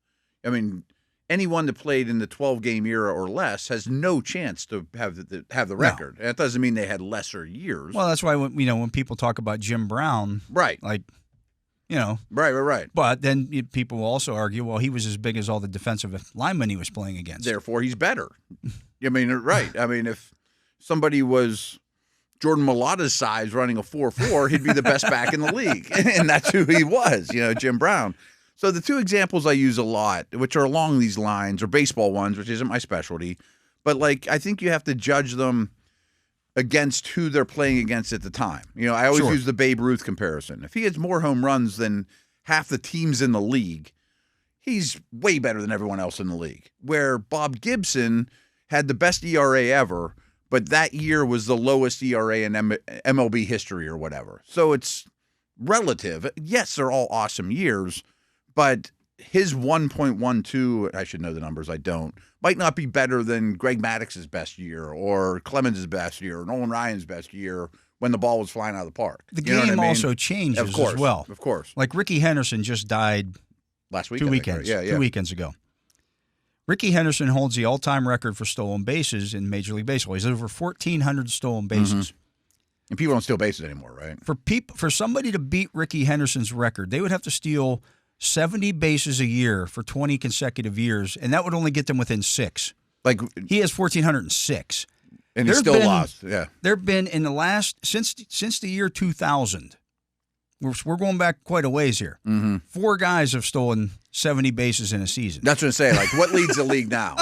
I mean, anyone that played in the 12-game era or less has no chance to have the record. No. That doesn't mean they had lesser years.
Well, that's why when people talk about Jim Brown,
right?
Right. But then people will also argue, well, he was as big as all the defensive linemen he was playing against.
Therefore, he's better. I mean, right? I mean, if somebody was Jordan Mailata's size running a 4.4, he'd be the best back in the league, and that's who he was. Jim Brown. So the 2 examples I use a lot, which are along these lines, are baseball ones, which isn't my specialty, but I think you have to judge them against who they're playing against at the time. I always use the Babe Ruth comparison. If he has more home runs than half the teams in the league, he's way better than everyone else in the league. Where Bob Gibson had the best ERA ever, but that year was the lowest ERA in MLB history or whatever. So it's relative. Yes, they're all awesome years, but his 1.12, I should know the numbers, I don't, might not be better than Greg Maddox's best year or Clemens' best year or Nolan Ryan's best year when the ball was flying out of the park.
The game also changes as well.
Of course.
Like Ricky Henderson just died
last week.
2 weekends. Two weekends ago. Ricky Henderson holds the all-time record for stolen bases in Major League Baseball. He's over 1,400 stolen bases.
And people don't steal bases anymore, right?
For somebody to beat Ricky Henderson's record, they would have to steal 70 bases a year for 20 consecutive years, and that would only get them within 6.
Like
he has 1,406.
And he still lost. Yeah.
There have been in the last since the year 2000. We're going back quite a ways here. 4 guys have stolen 70 bases in a season.
That's what I'm saying. Like, what leads the league now?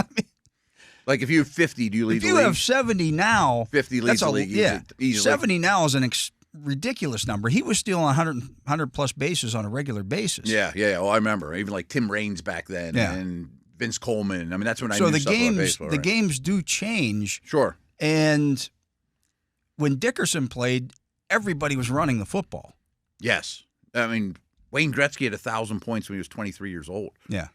Like, if you have 50, do you lead the league?
If you have 70 now,
50 leads the league.
Yeah,
easily.
70 now is an ridiculous number. He was stealing 100 plus bases on a regular basis.
Yeah. Oh, I remember. Even like Tim Raines back then and Vince Coleman. I mean, that's when I knew stuff about baseball.
The games do change.
Sure.
And when Dickerson played, everybody was running the football.
Yes. I mean, Wayne Gretzky had 1,000 points when he was 23 years old.
Yeah.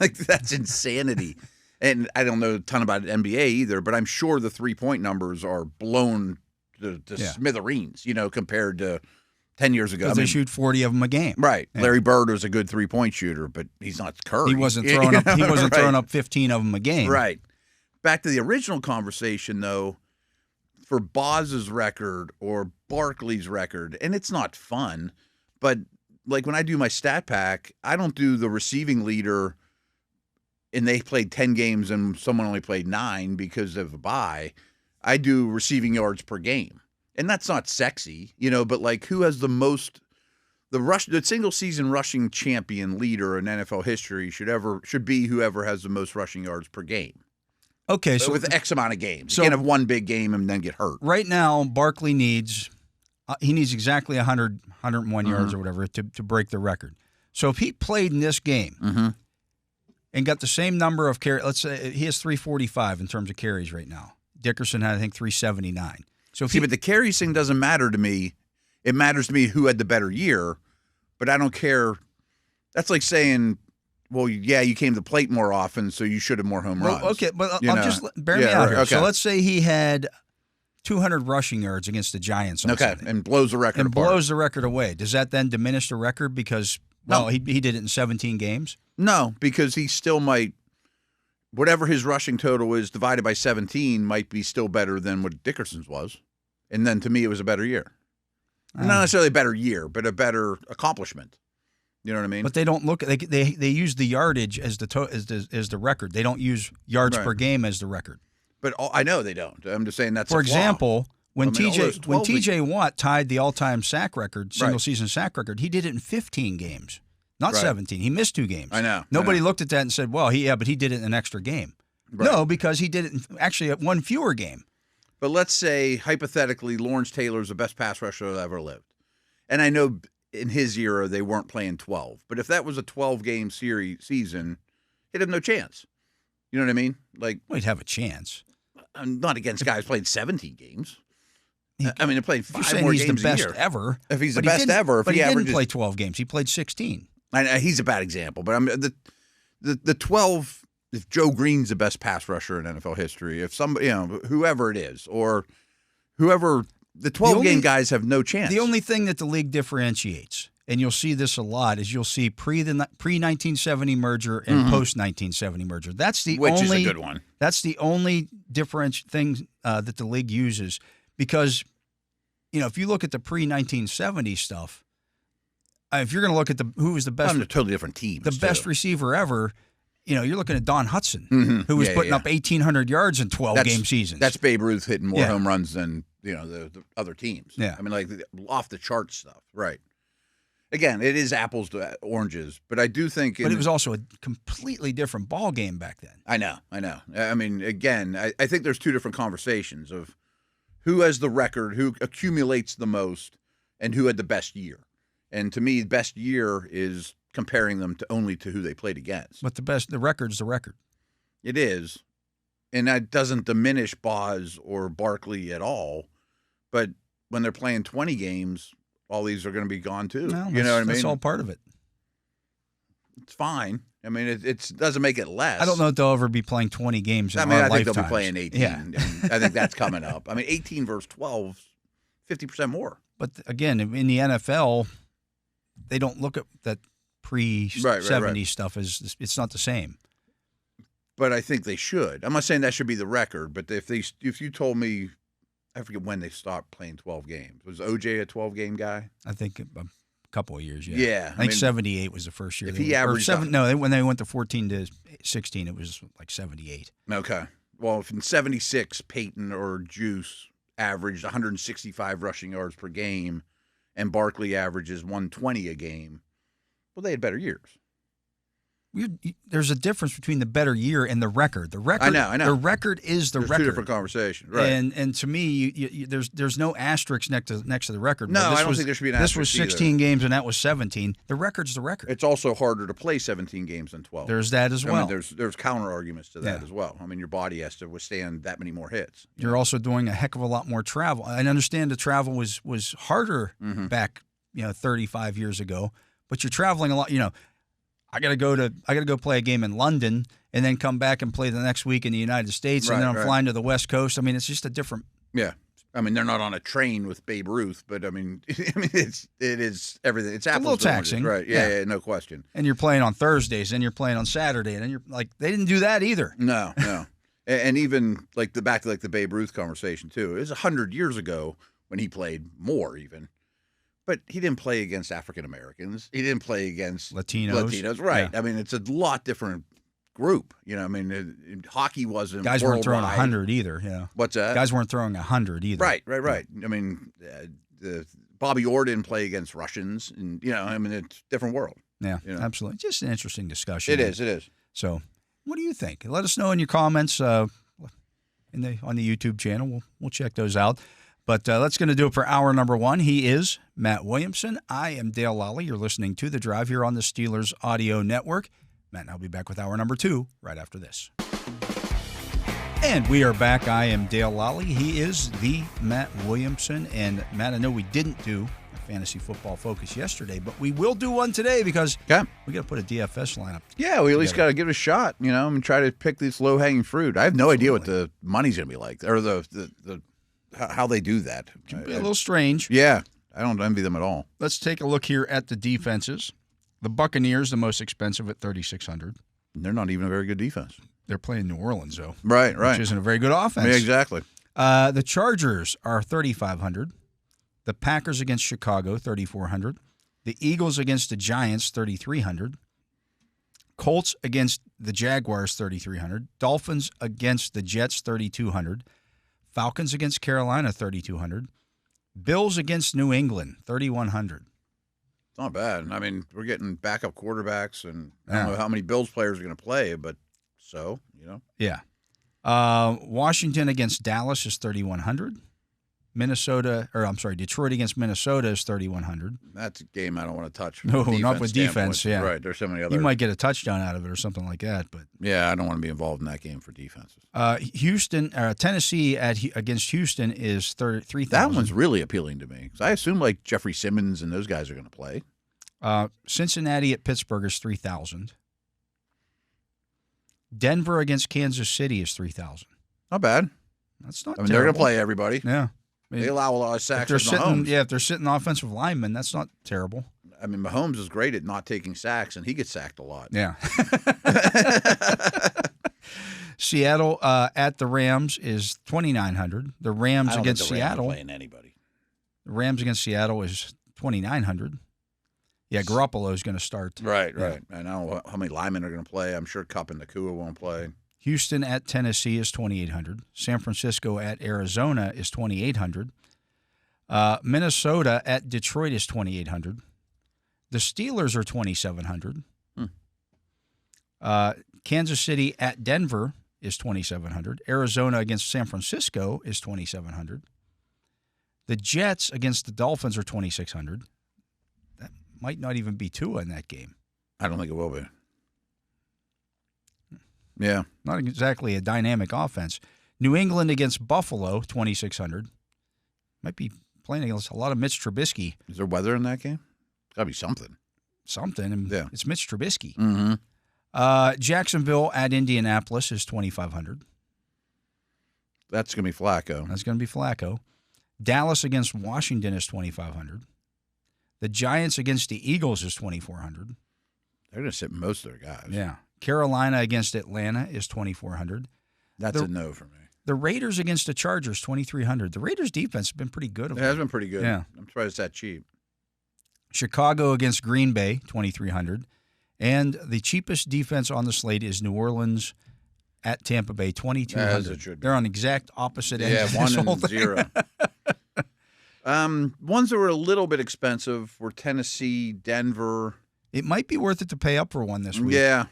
Like, that's insanity. And I don't know a ton about NBA either, but I'm sure the 3-point numbers are blown to smithereens, compared to 10 years ago.
They shoot 40 of them a game.
Right.
Yeah.
Larry Bird was a good 3-point shooter, but he's not Curry.
He wasn't throwing up. He wasn't throwing up 15 of them a game.
Right. Back to the original conversation, though, for Boz's record or Barkley's record, and it's not fun, but like when I do my stat pack, I don't do the receiving leader and they played 10 games and someone only played 9 because of a bye. I do receiving yards per game. And that's not sexy, but like who has the most the single season rushing champion leader in NFL history should be whoever has the most rushing yards per game.
Okay, so
with X amount of games. You can't have one big game and then get hurt.
Right now, Barkley needs exactly 100, 101 yards or whatever to break the record. So if he played in this game and got the same number of carries, let's say he has 345 in terms of carries right now. Dickerson had, I think, 379. So
but the carries thing doesn't matter to me. It matters to me who had the better year, but I don't care. That's like saying, well, yeah, you came to the plate more often, so you should have more home runs.
Okay, but I'll just bear me out here. Okay. So let's say he had 200 rushing yards against the Giants on Sunday.
And blows the record apart.
Blows the record away. Does that then diminish the record because, he did it in 17 games?
No, because he still might, whatever his rushing total is divided by 17 might be still better than what Dickerson's was. And then to me, it was a better year. Not necessarily a better year, but a better accomplishment. You know what I mean?
But they don't look. They use the yardage as the record. They don't use yards per game as the record.
But I know they don't. I'm just saying that's.
For example, when TJ Watt tied the all-time sack record, single season sack record, he did it in 15 games, not 17. He missed 2 games.
I know.
Nobody looked at that and said, "Well, but he did it in an extra game." Right. No, because he did it actually at one fewer game.
But let's say hypothetically, Lawrence Taylor's the best pass rusher that ever lived, and I know. In his era, they weren't playing 12. But if that was a 12-game season, he'd have no chance. You know what I mean? Like,
he'd have a chance.
Not against guys playing 17 games. They're playing 5 more games a year.
He's the best ever.
If he's the best ever,
but he didn't play 12 games. He played 16.
He's a bad example. But the 12. If Joe Green's the best pass rusher in NFL history, if somebody, whoever it is, or whoever. The 12-game guys have no chance.
The only thing that the league differentiates, and you'll see this a lot, is you'll see pre-1970 merger and post-1970 merger. Which is a good one. That's the only different thing that the league uses because, if you look at the pre-1970 stuff, if you're going to look at who was the best,
totally different teams,
the best receiver ever. You're looking at Don Hudson, who was putting up 1,800 yards in 12-game seasons.
That's Babe Ruth hitting more home runs than the other teams.
Yeah,
like off the chart stuff. Right. Again, it is apples to oranges, but I do think.
But it was also a completely different ball game back then.
I know. I mean, again, I think there's 2 different conversations of Who has the record? Who accumulates the most? And who had the best year? And to me, best year is comparing them only to who they played against.
But the record's the record.
It is. And that doesn't diminish Boz or Barkley at all. But when they're playing 20 games, all these are going to be gone too.
No,
you know what I mean?
That's all part of it.
It's fine. I mean, it doesn't make it less.
I don't know if they'll ever be playing 20 games in
I
our
think they'll be
lifetimes.
playing 18.
Yeah.
And I think that's coming up. I mean, 18 versus 12, 50% more.
But again, in the NFL, they don't look at that pre-70 stuff as it's not the same.
But I think they should. I'm not saying that should be the record, but if you told me, I forget when they stopped playing 12 games. Was OJ a 12-game guy?
I think a couple of years, yeah.
Yeah.
I think 78 was the first year.
If he averaged
when they went to 14 to 16, it was like 78.
Okay. Well, if in 76, Peyton or Juice averaged 165 rushing yards per game, and Barkley averages 120 a game, well, they had better years.
There's a difference between the better year and the record. The record,
I know.
The record is the
There's
record.
Two different conversations, right?
And to me, there's no asterisk next to the record.
No, I don't think there should be an asterisk.
This was 16 games and that was 17. The record's the record.
It's also harder to play 17 games than 12.
There's that as well.
I mean, there's counter arguments to that as well. I mean, your body has to withstand that many more hits.
You're also doing a heck of a lot more travel. I understand the travel was harder back 35 years ago, but you're traveling a lot. I got to go play a game in London and then come back and play the next week in the United States, and then I'm flying to the West Coast. I mean, it's just a different.
Yeah, I mean, they're not on a train with Babe Ruth, but I mean, it is everything. It's apples
a little
to oranges,
taxing,
right? Yeah, no question.
And you're playing on Thursdays, and you're playing on Saturday, and then you're like, they didn't do that either.
No. And even like back to the Babe Ruth conversation too. It was 100 years ago when he played more even. But he didn't play against African Americans. He didn't play against
Latinos.
Right.
Yeah.
I mean, it's a lot different group. I mean, hockey wasn't
Guys
worldwide.
weren't throwing 100 either. Yeah.
What's that?
Guys weren't throwing 100 either.
Right. I mean, Bobby Orr didn't play against Russians, and I mean, it's a different world.
Yeah, absolutely. Just an interesting discussion.
It is.
So, what do you think? Let us know in your comments on the YouTube channel. We'll check those out. But that's going to do it for hour number one. He is Matt Williamson. I am Dale Lolley. You're listening to The Drive here on the Steelers Audio Network. Matt and I'll be back with hour number two right after this. And we are back. I am Dale Lolley. He is the Matt Williamson. And, Matt, I know we didn't do a fantasy football focus yesterday, but we will do one today because we got to put a DFS lineup.
Yeah, we at least got to give it a shot, and try to pick this low-hanging fruit. I have no idea what the money's going to be like, or the how they do that.
It can be a little strange.
Yeah, I don't envy them at all.
Let's take a look here at the defenses. The Buccaneers, the most expensive at $3,600.
They're not even a very good defense.
They're playing New Orleans, though.
Right.
Which isn't a very good offense.
Yeah, exactly.
The Chargers are $3,500. The Packers against Chicago, $3,400. The Eagles against the Giants, $3,300. Colts against the Jaguars, $3,300. Dolphins against the Jets, $3,200. Falcons against Carolina, $3,200. Bills against New England, $3,100.
It's not bad. I mean, we're getting backup quarterbacks, and I don't know how many Bills players are going to play, but
Yeah. Washington against Dallas is $3,100. Detroit against Minnesota is $3,100.
That's a game I don't want to touch.
No, not with defense. Yeah,
right. There's so many other.
You might get a touchdown out of it or something like that, but
yeah, I don't want to be involved in that game for defenses.
Tennessee against Houston is $3,000.
That one's really appealing to me because I assume Jeffrey Simmons and those guys are going to play.
Cincinnati at Pittsburgh is $3,000. Denver against Kansas City is $3,000.
Not bad.
That's not.
They're going to play everybody.
Yeah.
They allow a lot of sacks.
If they're sitting offensive linemen, that's not terrible.
I mean, Mahomes is great at not taking sacks, and he gets sacked a lot.
Yeah. Seattle at the Rams is $2,900. The Rams against Seattle.
Playing anybody.
The Rams against Seattle is $2,900. Yeah, Garoppolo is going to start.
Right. I don't know how many linemen are going to play. I'm sure Kupp and Nakua won't play.
Houston at Tennessee is $2,800. San Francisco at Arizona is $2,800. Minnesota at Detroit is $2,800. The Steelers are $2,700. Kansas City at Denver is $2,700. Arizona against San Francisco is $2,700. The Jets against the Dolphins are 2,600. That might not even be Tua in that game.
I don't think it will be. Yeah.
Not exactly a dynamic offense. New England against Buffalo, 2,600. Might be playing against a lot of Mitch Trubisky.
Is there weather in that game? Got to be something.
And
yeah.
It's Mitch Trubisky.
Mm-hmm.
Jacksonville at Indianapolis is 2,500.
That's going to be Flacco.
That's going to be Flacco. Dallas against Washington is 2,500. The Giants against the Eagles is 2,400.
They're going to sit most of their guys.
Yeah. Carolina against Atlanta is 2,400.
That's a no for me.
The Raiders against the Chargers, 2,300. The Raiders' defense has been pretty good.
It has been pretty good.
Yeah.
I'm surprised it's that cheap.
Chicago against Green Bay, 2,300. And the cheapest defense on the slate is New Orleans at Tampa Bay, 2,200.
As it should be.
They're on exact opposite ends.
Yeah, 1 and 0. Ones that were a little bit expensive were Tennessee, Denver.
It might be worth it to pay up for one this week.
Yeah.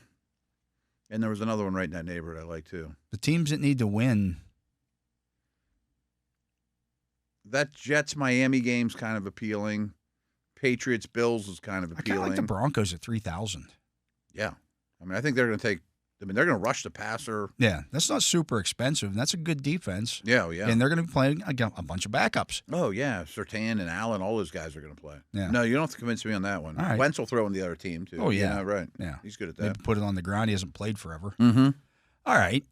And there was another one right in that neighborhood I like too.
The teams that need to win.
That Jets-Miami game's kind of appealing. Patriots-Bills is kind of
I kind
appealing.
of like the Broncos at 3,000.
Yeah. I mean, I think they're going to they're going to rush the passer.
Yeah, that's not super expensive. And that's a good defense.
Yeah, yeah.
And they're going to be playing a bunch of backups.
Oh, yeah. Surtain and Allen, all those guys are going to play.
Yeah.
No, you don't have to convince me on that one.
All right.
Wentz will throw in the other team, too.
Oh, yeah.
Right.
Yeah.
He's good at that.
Maybe put it on the ground. He hasn't played forever.
Mm-hmm.
All right.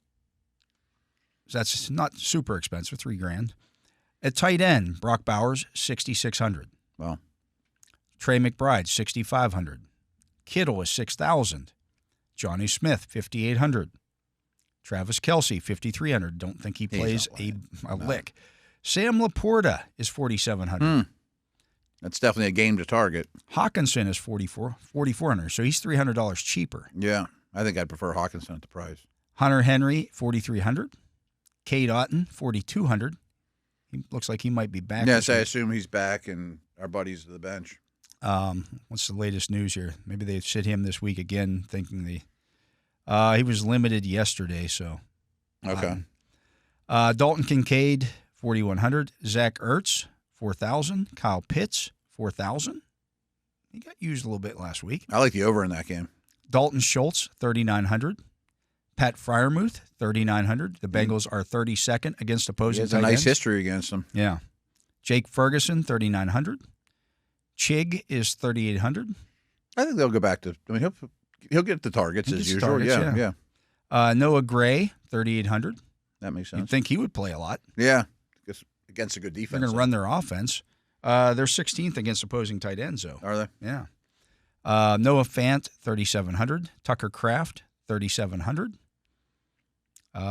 So that's not super expensive, $3,000. At tight end, Brock Bowers, 6,600.
Well,
Trey McBride, 6,500. Kittle is 6,000. Johnny Smith, 5,800. Travis Kelce, 5,300. Don't think he plays a lick. Sam Laporta is 4,700.
That's definitely a game to target.
Hawkinson is 4,400. So he's $300 cheaper.
Yeah. I think I'd prefer Hawkinson at the price.
Hunter Henry, 4,300. Cade Otton, 4,200. He looks like he might be back.
Yes, I assume he's back and our buddies to the bench.
What's the latest news here? Maybe they sit him this week again, thinking he was limited yesterday. So,
Okay.
Dalton Kincaid, 4,100. Zach Ertz, 4,000. Kyle Pitts, 4,000. He got used a little bit last week.
I like the over in that game.
Dalton Schultz, 3,900. Pat Freiermuth, 3,900. The Bengals are 32nd against opposing
He has a
tight
nice
ends.
history against them.
Yeah. Jake Ferguson, 3,900. Chig is 3,800.
I think they'll go back to. I mean, he'll get the targets as usual.
Targets,
yeah.
Noah Gray, 3,800.
That makes sense.
You'd think he would play a lot.
Yeah, against a good defense.
They're going to run their offense. They're 16th against opposing tight ends, though.
Are they?
Yeah. Noah Fant, 3,700. Tucker Kraft, 3,700.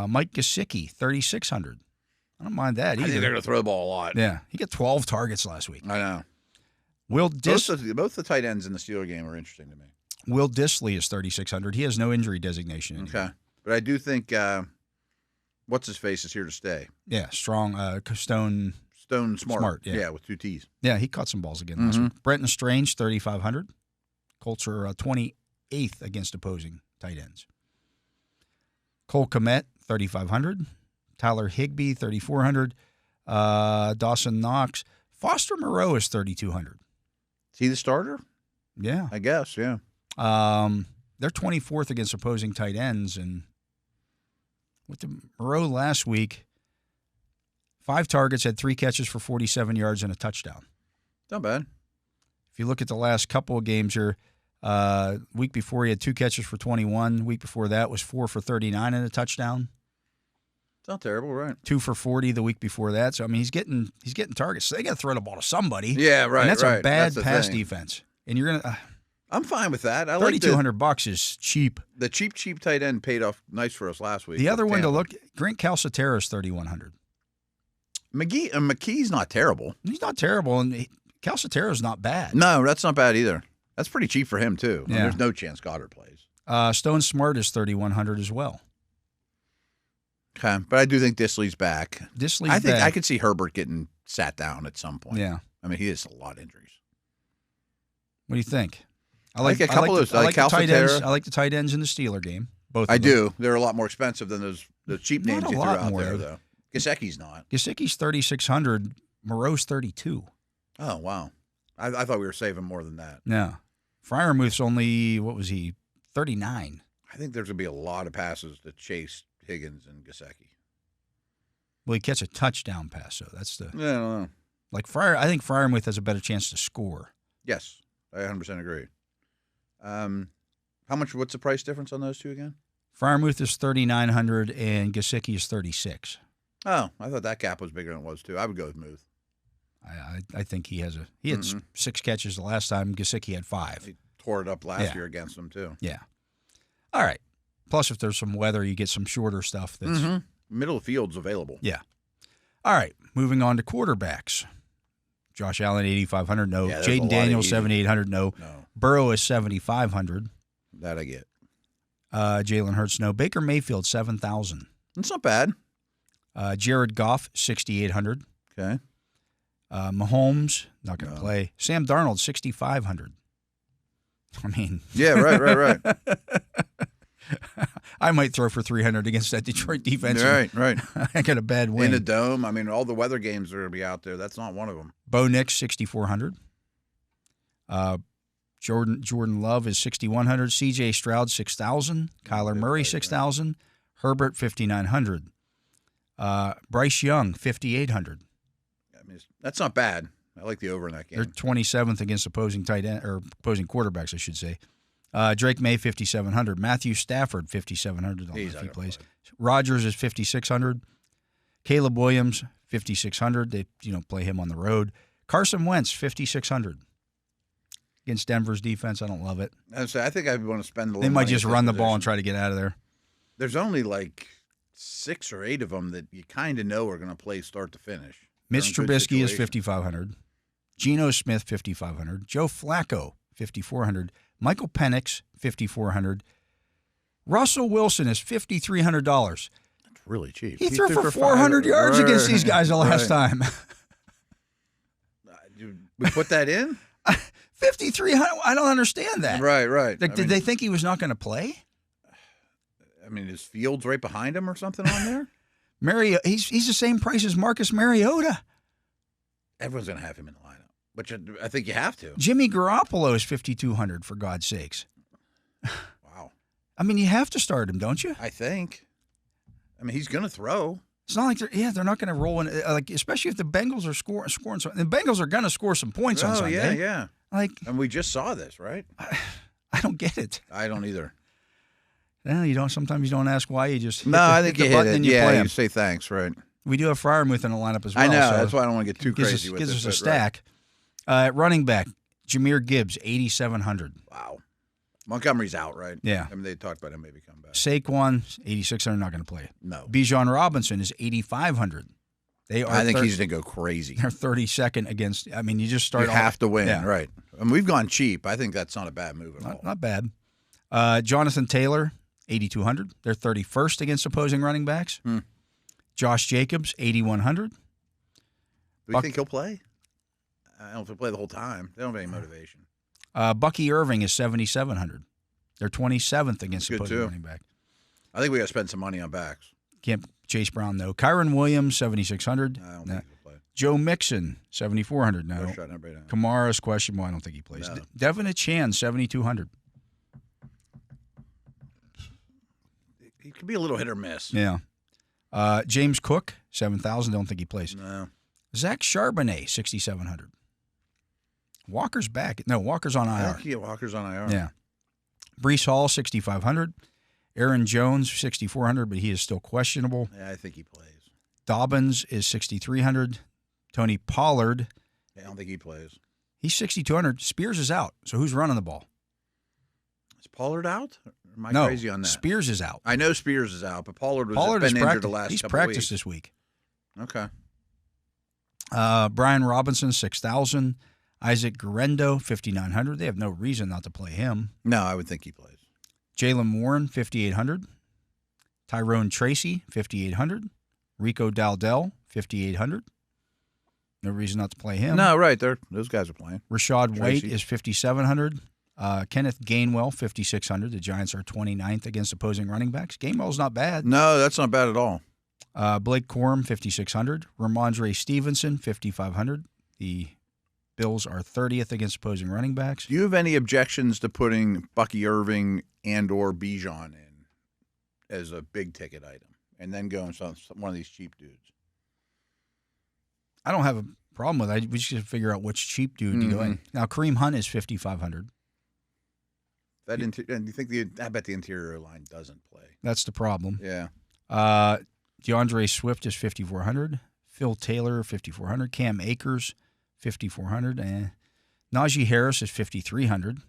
Mike Gesicki, 3,600. I don't mind that either.
I think they're going to throw the ball a lot.
Yeah. He got 12 targets last week.
I know.
Both
the tight ends in the Steeler game are interesting to me.
Will Dissly is 3,600. He has no injury designation anymore.
Okay. But I do think what's-his-face is here to stay.
Yeah, strong. Stone
Smart.
Yeah.
Yeah, with 2 T's.
Yeah, he caught some balls again last week. Brenton Strange, 3,500. Colts are 28th against opposing tight ends. Cole Kmet, 3,500. Tyler Higbee, 3,400. Dawson Knox. Foster Moreau is 3,200.
Is he the starter?
Yeah.
I guess, yeah.
They're 24th against opposing tight ends. And with the Moreau last week, 5 targets, had 3 catches for 47 yards and a touchdown.
Not bad.
If you look at the last couple of games here, week before he had 2 catches for 21. Week before that was 4 for 39 and a touchdown.
It's not terrible, right?
2 for 40 the week before that. So I mean, he's getting targets. So they got to throw the ball to somebody.
Yeah, right.
And that's
right.
a bad
that's
pass defense. And you're gonna.
I'm fine with that. I like
$3,200 is cheap.
The cheap tight end paid off nice for us last week.
The other one to look, Grant Calcaterra is 3,100.
McKee's not terrible.
He's not terrible, and Calcaterra is not bad.
No, that's not bad either. That's pretty cheap for him too.
Yeah.
There's no chance Goddard plays.
Stone Smart is 3,100 as well.
Okay, but I do think Dissly's back.
I think
I could see Herbert getting sat down at some point.
Yeah.
I mean, he has a lot of injuries.
What do you think?
I like a couple of those. I like
the tight ends.
Calcaterra.
I like the tight ends in the Steeler game. Both.
I
of them.
do. They're a lot more expensive than the cheap
Not
names
a
you threw
lot
out
more.
there, though. Gesicki's not.
Gesicki's 3,600, Moreau's 32.
Oh, wow. I thought we were saving more than that.
No. Freiermuth's only, what was he, 39.
I think there's going to be a lot of passes to Chase, Higgins, and Gesicki.
Well, he catch a touchdown pass, so that's the.
Yeah, I don't know.
Like I think Freiermuth has a better chance to score.
Yes, I 100% agree. What's the price difference on those two again?
Freiermuth is $3,900 and Gesicki is $36.
Oh, I thought that gap was bigger than it was too. I would go with Muth.
I think he had 6 catches the last time. Gesicki had 5.
He tore it up last year against them too.
Yeah. All right. Plus, if there's some weather, you get some shorter stuff. That's
middle of field's available.
Yeah. All right. Moving on to quarterbacks. Josh Allen, 8,500. No.
Yeah,
Jaden Daniels, 7,800. No. Burrow is 7,500.
That I get.
Jalen Hurts, no. Baker Mayfield, 7,000.
That's not bad.
Jared Goff, 6,800.
Okay.
Mahomes, not going to play. Sam Darnold, 6,500. I mean.
Yeah, right.
I might throw for 300 against that Detroit defense.
Right.
I got a bad win.
In a dome. I mean, all the weather games are going to be out there. That's not one of them.
Bo Nix, 6,400. Jordan Love is 6,100. C.J. Stroud, 6,000. Kyler Murray, 6,000. Herbert, 5,900. Bryce Young, 5,800.
I mean, that's not bad. I like the over in that game.
They're 27th against opposing tight end or opposing quarterbacks, I should say. Drake May, 5,700. Matthew Stafford, 5,700. If he plays. Rodgers is 5,600. Caleb Williams, 5,600. They play him on the road. Carson Wentz, 5,600. Against Denver's defense, I don't love it.
I think I want to spend a little.
They might just run the
position.
ball and try to get out of there.
There's only like 6 or 8 of them that you kind of know are going to play start to finish.
Mitch Trubisky is 5,500. Geno Smith, 5,500. Joe Flacco, 5,400. Michael Penix, 5,400. Russell Wilson is $5,300.
That's really cheap.
He threw for 400 yards against these guys the last time.
We put that in?
5,300. I don't understand that.
Right.
Did they think he was not going to play?
I mean, is Fields right behind him or something on there?
He's the same price as Marcus Mariota.
Everyone's going to have him in the lineup, which I think you have to.
Jimmy Garoppolo is 5,200, for God's sakes.
Wow.
I mean, you have to start him, don't you?
I think. I mean, he's going to throw.
It's not like they're not going to roll in, especially if the Bengals are scoring. The Bengals are going to score some points on Sunday.
Yeah. And we just saw this, right?
I don't get it.
I don't either.
Well, you don't. Sometimes you don't ask why. You just
I think
hit
you
the button
hit it.
and you play him.
You say thanks, right?
We do have Freiermuth in the lineup as well.
I know.
So
that's why I don't want to get too crazy with it.
Gives us a stack. At running back, Jahmyr Gibbs, 8,700.
Wow. Montgomery's out, right?
Yeah.
I mean, they talked about him maybe come back.
Saquon, 8,600, not going to play.
No.
Bijan Robinson is 8,500.
I think he's going to go crazy.
They're 32nd against. I mean, you just start.
You have to win,
yeah.
right? And we've gone cheap. I think that's not a bad move at all.
Not bad. Jonathan Taylor, 8,200. They're 31st against opposing running backs. Josh Jacobs, 8,100.
Do you think he'll play? I don't know if he'll play the whole time. They don't have any motivation.
Bucky Irving is 7,700. They're 27th against opposing running back.
I think we got to spend some money on backs.
Can't Chase Brown, though. Kyron Williams, 7,600.
I don't think he'll play.
Joe Mixon, 7,400. No. Kamara's questionable. I don't think he plays.
No.
Devin Achane, 7,200.
He could be a little hit or miss.
Yeah. James Cook, 7,000. Don't think he plays.
No.
Zach Charbonnet, 6,700. Walker's back. No, Walker's on IR.
Yeah, Walker's on IR.
Yeah. Breece Hall, 6,500. Aaron Jones, 6,400, but he is still questionable.
Yeah, I think he plays.
Dobbins is 6,300. Tony Pollard.
Yeah, I don't think he plays.
He's 6,200. Spears is out. So who's running the ball?
Is Pollard out? Or am I
No,
crazy on that?
Spears is out.
I know Spears is out, but Pollard has been injured the last couple weeks.
He's practiced this week.
Okay.
Brian Robinson, 6,000. Isaac Guerrero, 5,900. They have no reason not to play him.
No, I would think he plays.
Jalen Warren, 5,800. Tyrone Tracy, 5,800. Rico Dowdell, 5,800. No reason not to play him.
No, right. Those guys are playing.
Rashad White is 5,700. Kenneth Gainwell, 5,600. The Giants are 29th against opposing running backs. Gainwell's not bad.
No, that's not bad at all.
Blake Corum, 5,600. Ramondre Stevenson, 5,500. The Bills are 30th against opposing running backs.
Do you have any objections to putting Bucky Irving and or Bijan in as a big ticket item and then going one of these cheap dudes?
I don't have a problem with it. We just got to figure out which cheap dude to go in. Now, Kareem Hunt is 5,500.
And you think I bet the interior line doesn't play.
That's the problem.
Yeah.
DeAndre Swift is 5,400. Phil Taylor, 5,400. Cam Akers, 5,400. Najee Harris is 5,300.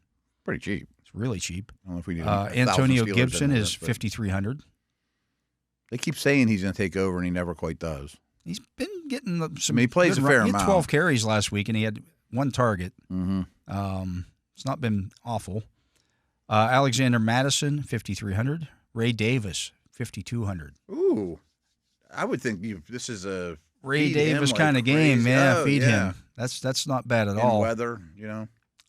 Pretty cheap.
It's really cheep.
I don't know if we do.
Antonio Gibson is 5,300.
They keep saying he's going to take over, and he never quite does.
He's been getting some.
He plays a fair amount.
He had 12 carries last week, and he had one target.
Mm-hmm.
It's not been awful. Alexander Madison, 5,300. Ray Davis, 5,200.
Ooh, I would think this is a
Ray Davis kind of game. Yeah, feed him. That's not bad at all.
Weather,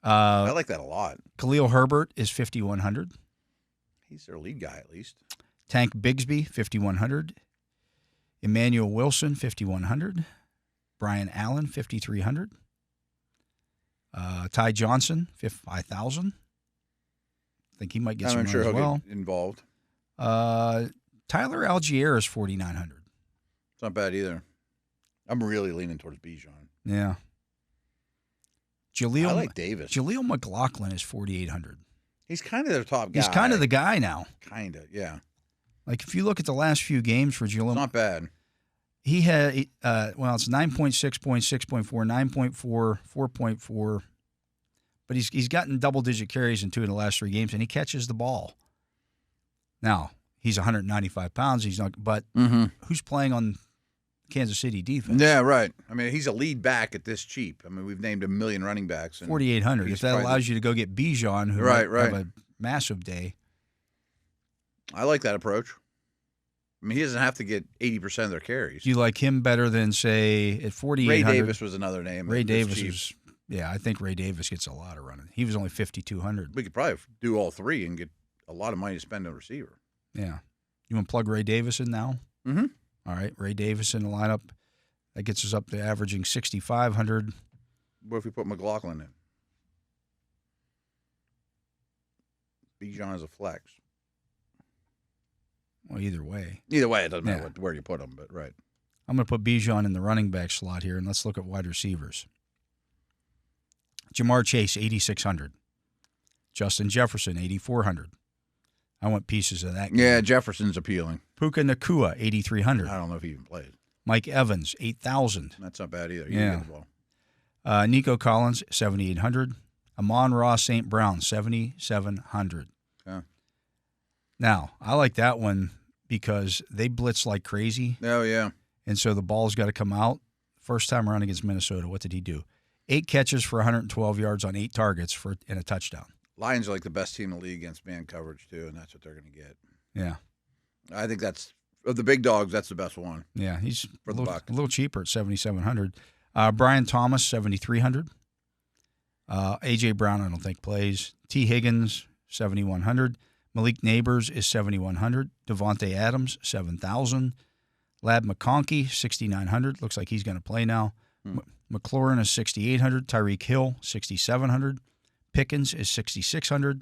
I like that a lot.
Khalil Herbert is 5,100.
He's their lead guy at least.
Tank Bigsby, 5,100. Emmanuel Wilson, 5,100. Brian Allen, 5,300. Ty Johnson, 5,000. I think he might get some
I'm sure
as
he'll
well.
Get involved.
Tyler Algier is 4,900.
It's not bad either. I'm really leaning towards Bijan.
Yeah.
I like Davis.
Jaleel McLaughlin is 4,800.
He's kind of their top guy.
He's kind of the guy now.
Kind of, yeah.
Like if you look at the last few games for Jaleel,
it's not bad.
He had it's 9.6 points, 6.4, 9.4, 4.4. But he's gotten double-digit carries in 2 of the last 3 games, and he catches the ball. Now, he's 195 pounds. He's not, but who's playing on Kansas City defense?
Yeah, right. I mean, he's a lead back at this cheap. I mean, we've named a million running backs.
4,800. If that allows you to go get Bijan, who might have a massive day.
I like that approach. I mean, he doesn't have to get 80% of their carries.
Do you like him better than, say, at 4,800?
Ray Davis was another name.
Ray Davis was. Yeah, I think Ray Davis gets a lot of running. He was only 5,200.
We could probably do all 3 and get a lot of money to spend on a receiver.
Yeah. You want to plug Ray Davis in now?
Mm-hmm.
All right, Ray Davis in the lineup. That gets us up to averaging 6,500.
What if we put McLaughlin in? Bijan is a flex.
Well, either way.
Either way, it doesn't matter where you put him, but right.
I'm going to put Bijan in the running back slot here, and let's look at wide receivers. Jamar Chase, 8,600. Justin Jefferson, 8,400. I want pieces of that game.
Yeah, Jefferson's appealing.
Puka Nacua, 8,300.
I don't know if he even plays.
Mike Evans, 8,000.
That's not bad either.
Yeah. Nico Collins, 7,800. Amon-Ra St. Brown, 7,700.
Yeah.
Now, I like that one because they blitz like crazy.
Oh, yeah.
And so the ball's got to come out. First time around against Minnesota, what did he do? 8 catches for 112 yards on 8 targets and a touchdown. Lions
are like the best team in the league against man coverage, too, and that's what they're going to get.
Yeah.
I think that's, of the big dogs, that's the best one.
Yeah, he's
for
a
the buck.
little cheaper at 7,700. Brian Thomas, 7,300. A.J. Brown, I don't think plays. T. Higgins, 7,100. Malik Neighbors is 7,100. Devontae Adams, 7,000. Lab McConkey, 6,900. Looks like he's going to play now. McLaurin is 6,800. Tyreek Hill, 6,700. Pickens is 6,600.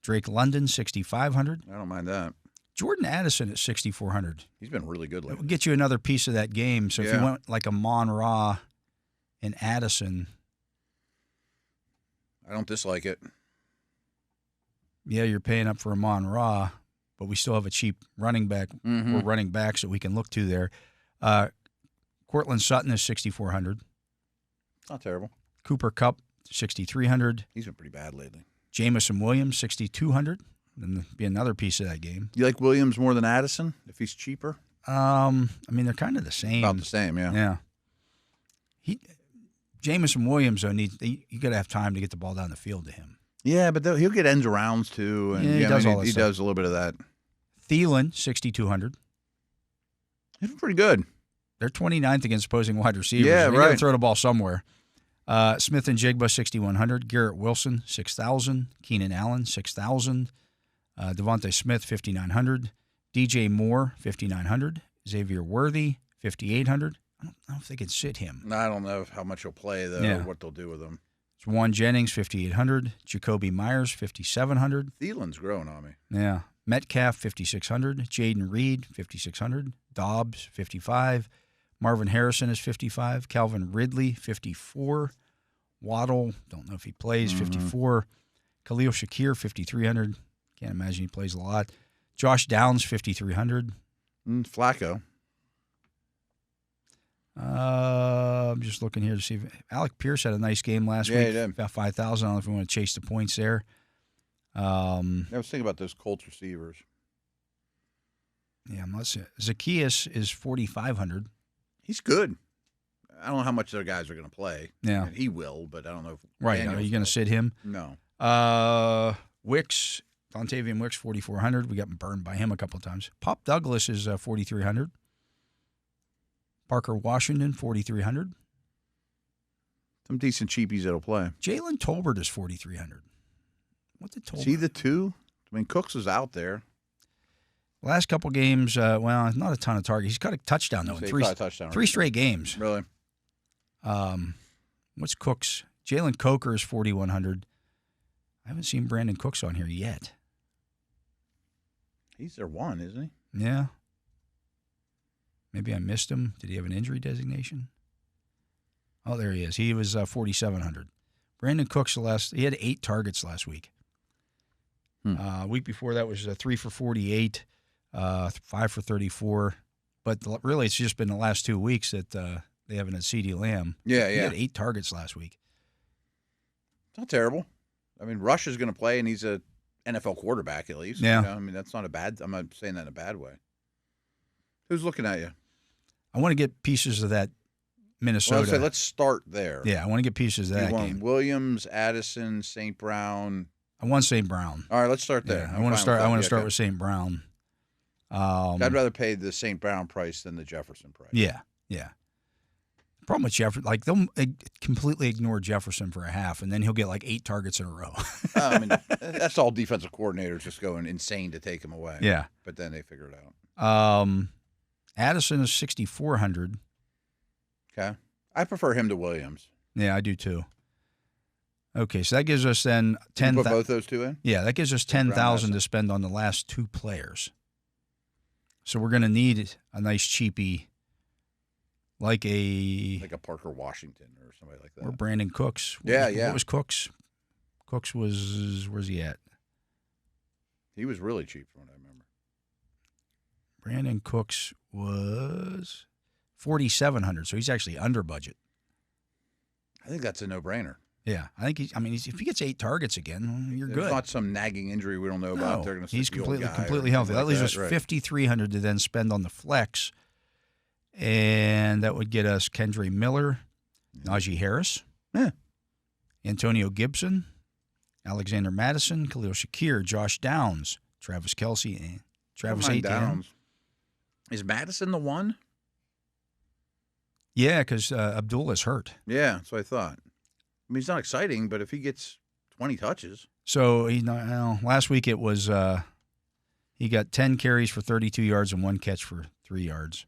Drake London, 6,500.
I don't mind that.
Jordan Addison at 6,400.
He's been really good lately.
It will get you another piece of that game. So if you went like a Amon-Ra and Addison.
I don't dislike it.
Yeah, you're paying up for Amon-Ra, but we still have a cheap running back or running backs that we can look to there. Cortland Sutton is 6,400.
Not terrible.
Cooper Kupp, 6,300.
He's been pretty bad lately.
Jamison Williams, 6,200. Then be another piece of that game.
You like Williams more than Addison if he's cheaper?
I mean, they're kind of the same.
About the same, yeah.
Yeah. Jamison Williams, though, you got to have time to get the ball down the field to him.
Yeah, but he'll get ends arounds too, and
he does all that
he
stuff.
does a little bit of that.
Thielen, 6,200.
He's pretty good.
They're 29th against opposing wide receivers.
Yeah,
they
right.
got to throw the ball somewhere. Smith and Jigba, 6,100. Garrett Wilson, 6,000. Keenan Allen, 6,000. Devontae Smith, 5,900. DJ Moore, 5,900. Xavier Worthy, 5,800. I don't know if they can sit him.
I don't know how much he'll play, though, or what they'll do with him.
It's Juan Jennings, 5,800. Jacoby Myers, 5,700.
Thielen's growing on me.
Yeah. Metcalf, 5,600. Jaden Reed, 5,600. Dobbs, 55. Marvin Harrison is 55. Calvin Ridley, 54. Waddle, don't know if he plays, 54. Khalil Shakir, 5,300. Can't imagine he plays a lot. Josh Downs, 5,300.
Flacco.
I'm just looking here to see if Alec Pierce had a nice game last week.
He did.
About 5,000. I don't know if we want to chase the points there.
I was thinking about those Colts receivers.
Yeah, let's see. Zacchaeus is 4,500.
He's good. I don't know how much their guys are going to play.
Yeah.
I mean, he will, but I don't know if
Right.
Daniels
Are you going to sit him?
No.
Wicks, Dontavian Wicks, 4,400. We got burned by him a couple of times. Pop Douglas is 4,300. Parker Washington, 4,300.
Some decent cheapies that'll play.
Jalen Tolbert is 4,300. What did Tolbert?
See the two? I mean, Cooks is out there.
Last couple games, well, not a ton of targets. He's got a touchdown, though, in three straight games.
Really?
What's Cooks? Jalen Coker is 4,100. I haven't seen Brandon Cooks on here yet.
He's their one, isn't he?
Yeah. Maybe I missed him. Did he have an injury designation? Oh, there he is. He was 4,700. Brandon Cooks, he had 8 targets last week. Week before that was 3 for 48, 5 for 34. But really, it's just been the last 2 weeks that they haven't had CeeDee Lamb.
Yeah,
He had 8 targets last week.
It's not terrible. I mean, Rush is going to play, and he's a NFL quarterback at least.
Yeah.
You know? I mean, that's not a bad. I'm not saying that in a bad way. Who's looking at you?
I want to get pieces of that Minnesota.
Well, let's start there.
Yeah, I want to get pieces of that
you want
game.
Williams, Addison, St. Brown.
I want St. Brown.
All right, let's start there.
Yeah, I want to start with St. Brown.
I'd rather pay the St. Brown price than the Jefferson price.
Yeah. The problem with Jefferson, like they'll completely ignore Jefferson for a half, and then he'll get like 8 targets in a row.
I mean, that's all defensive coordinators just going insane to take him away.
Yeah,
but then they figure it out.
Addison is 6,400.
Okay, I prefer him to Williams.
Yeah, I do too. Okay, so that gives us then 10.
Put both those two in.
Yeah, that gives us 10,000 to spend on the last 2 players. So we're going to need a nice cheapie, like a
Parker Washington or somebody like that,
or Brandon Cooks.
Yeah.
What was Cooks? Cooks was, where's he at?
He was really cheap from what I remember.
Brandon Cooks was 4,700, so he's actually under budget.
I think that's a no-brainer.
Yeah, I think if he gets 8 targets again, you're good.
It's not some nagging injury we don't know about. They're going to
he's completely healthy. That leaves us 5,300 to then spend on the flex, and that would get us Kendre Miller, Najee Harris, Antonio Gibson, Alexander Madison, Khalil Shakir, Josh Downs, Travis Kelce, and Travis Etienne.
Is Madison the one?
Yeah, because Abdullah's hurt.
Yeah, that's what I thought. I mean, he's not exciting, but if he gets 20 touches.
So last week it was he got 10 carries for 32 yards and 1 catch for 3 yards,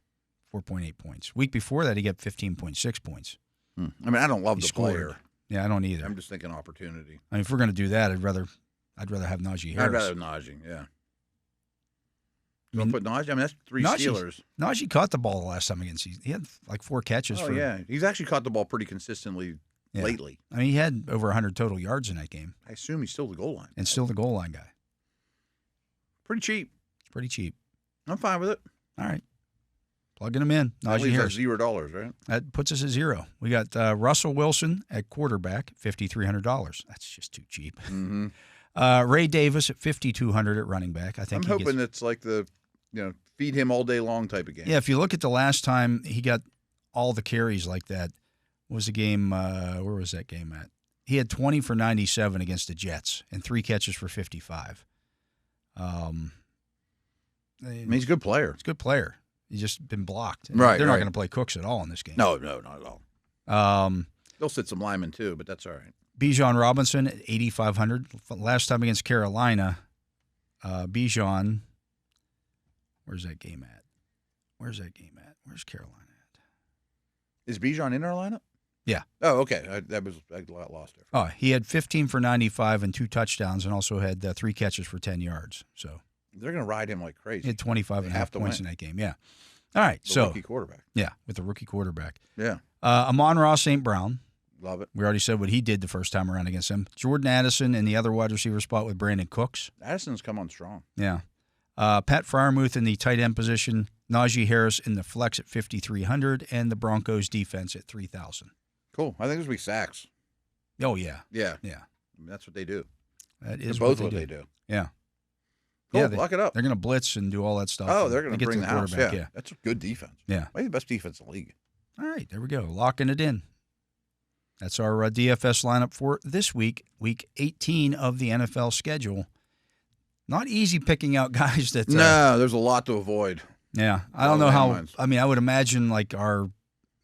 4.8 points. Week before that, he got 15.6 points.
I mean, I don't love the player.
Yeah, I don't either.
I'm just thinking opportunity.
I mean, if we're going to do that, I'd rather have Najee Harris.
I'd rather have Najee, yeah. You want to put Najee? I mean, that's 3 Steelers.
Najee caught the ball the last time against He had like 4 catches.
Yeah. He's actually caught the ball pretty consistently lately.
I mean, he had over 100 total yards in that game.
I assume he's still the goal line.
And still the goal line guy.
Pretty cheap.
Pretty cheap.
I'm fine with it.
All right. Plugging him in. Najee Harris.
$0, right?
That puts us at 0. We got Russell Wilson at quarterback, $5,300. That's just too cheap.
Mm-hmm.
Ray Davis at $5,200 at running back. I'm
hoping it's like the feed him all day long type of game.
Yeah, if you look at the last time he got all the carries like that, was the game, where was that game at? He had 20 for 97 against the Jets and 3 catches for 55. I
mean, he's a good player.
He's a good player. He's just been blocked.
Right.
They're not going to play Cooks at all in this game.
No, not at all. They'll sit some linemen too, but that's all right.
Bijan Robinson at $8,500. Last time against Carolina, Bijan, where's that game at? Where's that game at? Where's Carolina at?
Is Bijan in our lineup?
Yeah.
Oh, okay. I lost it.
Oh, he had 15 for 95 and 2 touchdowns, and also had 3 catches for 10 yards. So
they're going to ride him like crazy.
he had 25 and a half points
win.
in that game. Yeah. All right.
The rookie quarterback.
Yeah, with the rookie quarterback.
Yeah.
Amon-Ra St. Brown.
Love it.
We already said what he did the first time around against him. Jordan Addison in the other wide receiver spot with Brandon Cooks.
Addison's come on strong.
Yeah. Pat Freiermuth in the tight end position. Najee Harris in the flex at 5,300, and the Broncos defense at 3,000.
Cool. I think this will be sacks.
Oh, yeah.
Yeah.
Yeah.
I mean, that's what they do.
That is
both
what
they do.
Yeah.
Cool.
Yeah,
Lock it up.
They're going to blitz and do all that stuff.
Oh, they're going to bring the house.
quarterback.
Yeah. That's a good defense.
Yeah.
Maybe the best defense in the league.
All right. There we go. Locking it in. That's our DFS lineup for this week, week 18 of the NFL schedule. Not easy picking out guys that.
No, there's a lot to avoid.
Yeah. I don't know how. I mean, I would imagine like our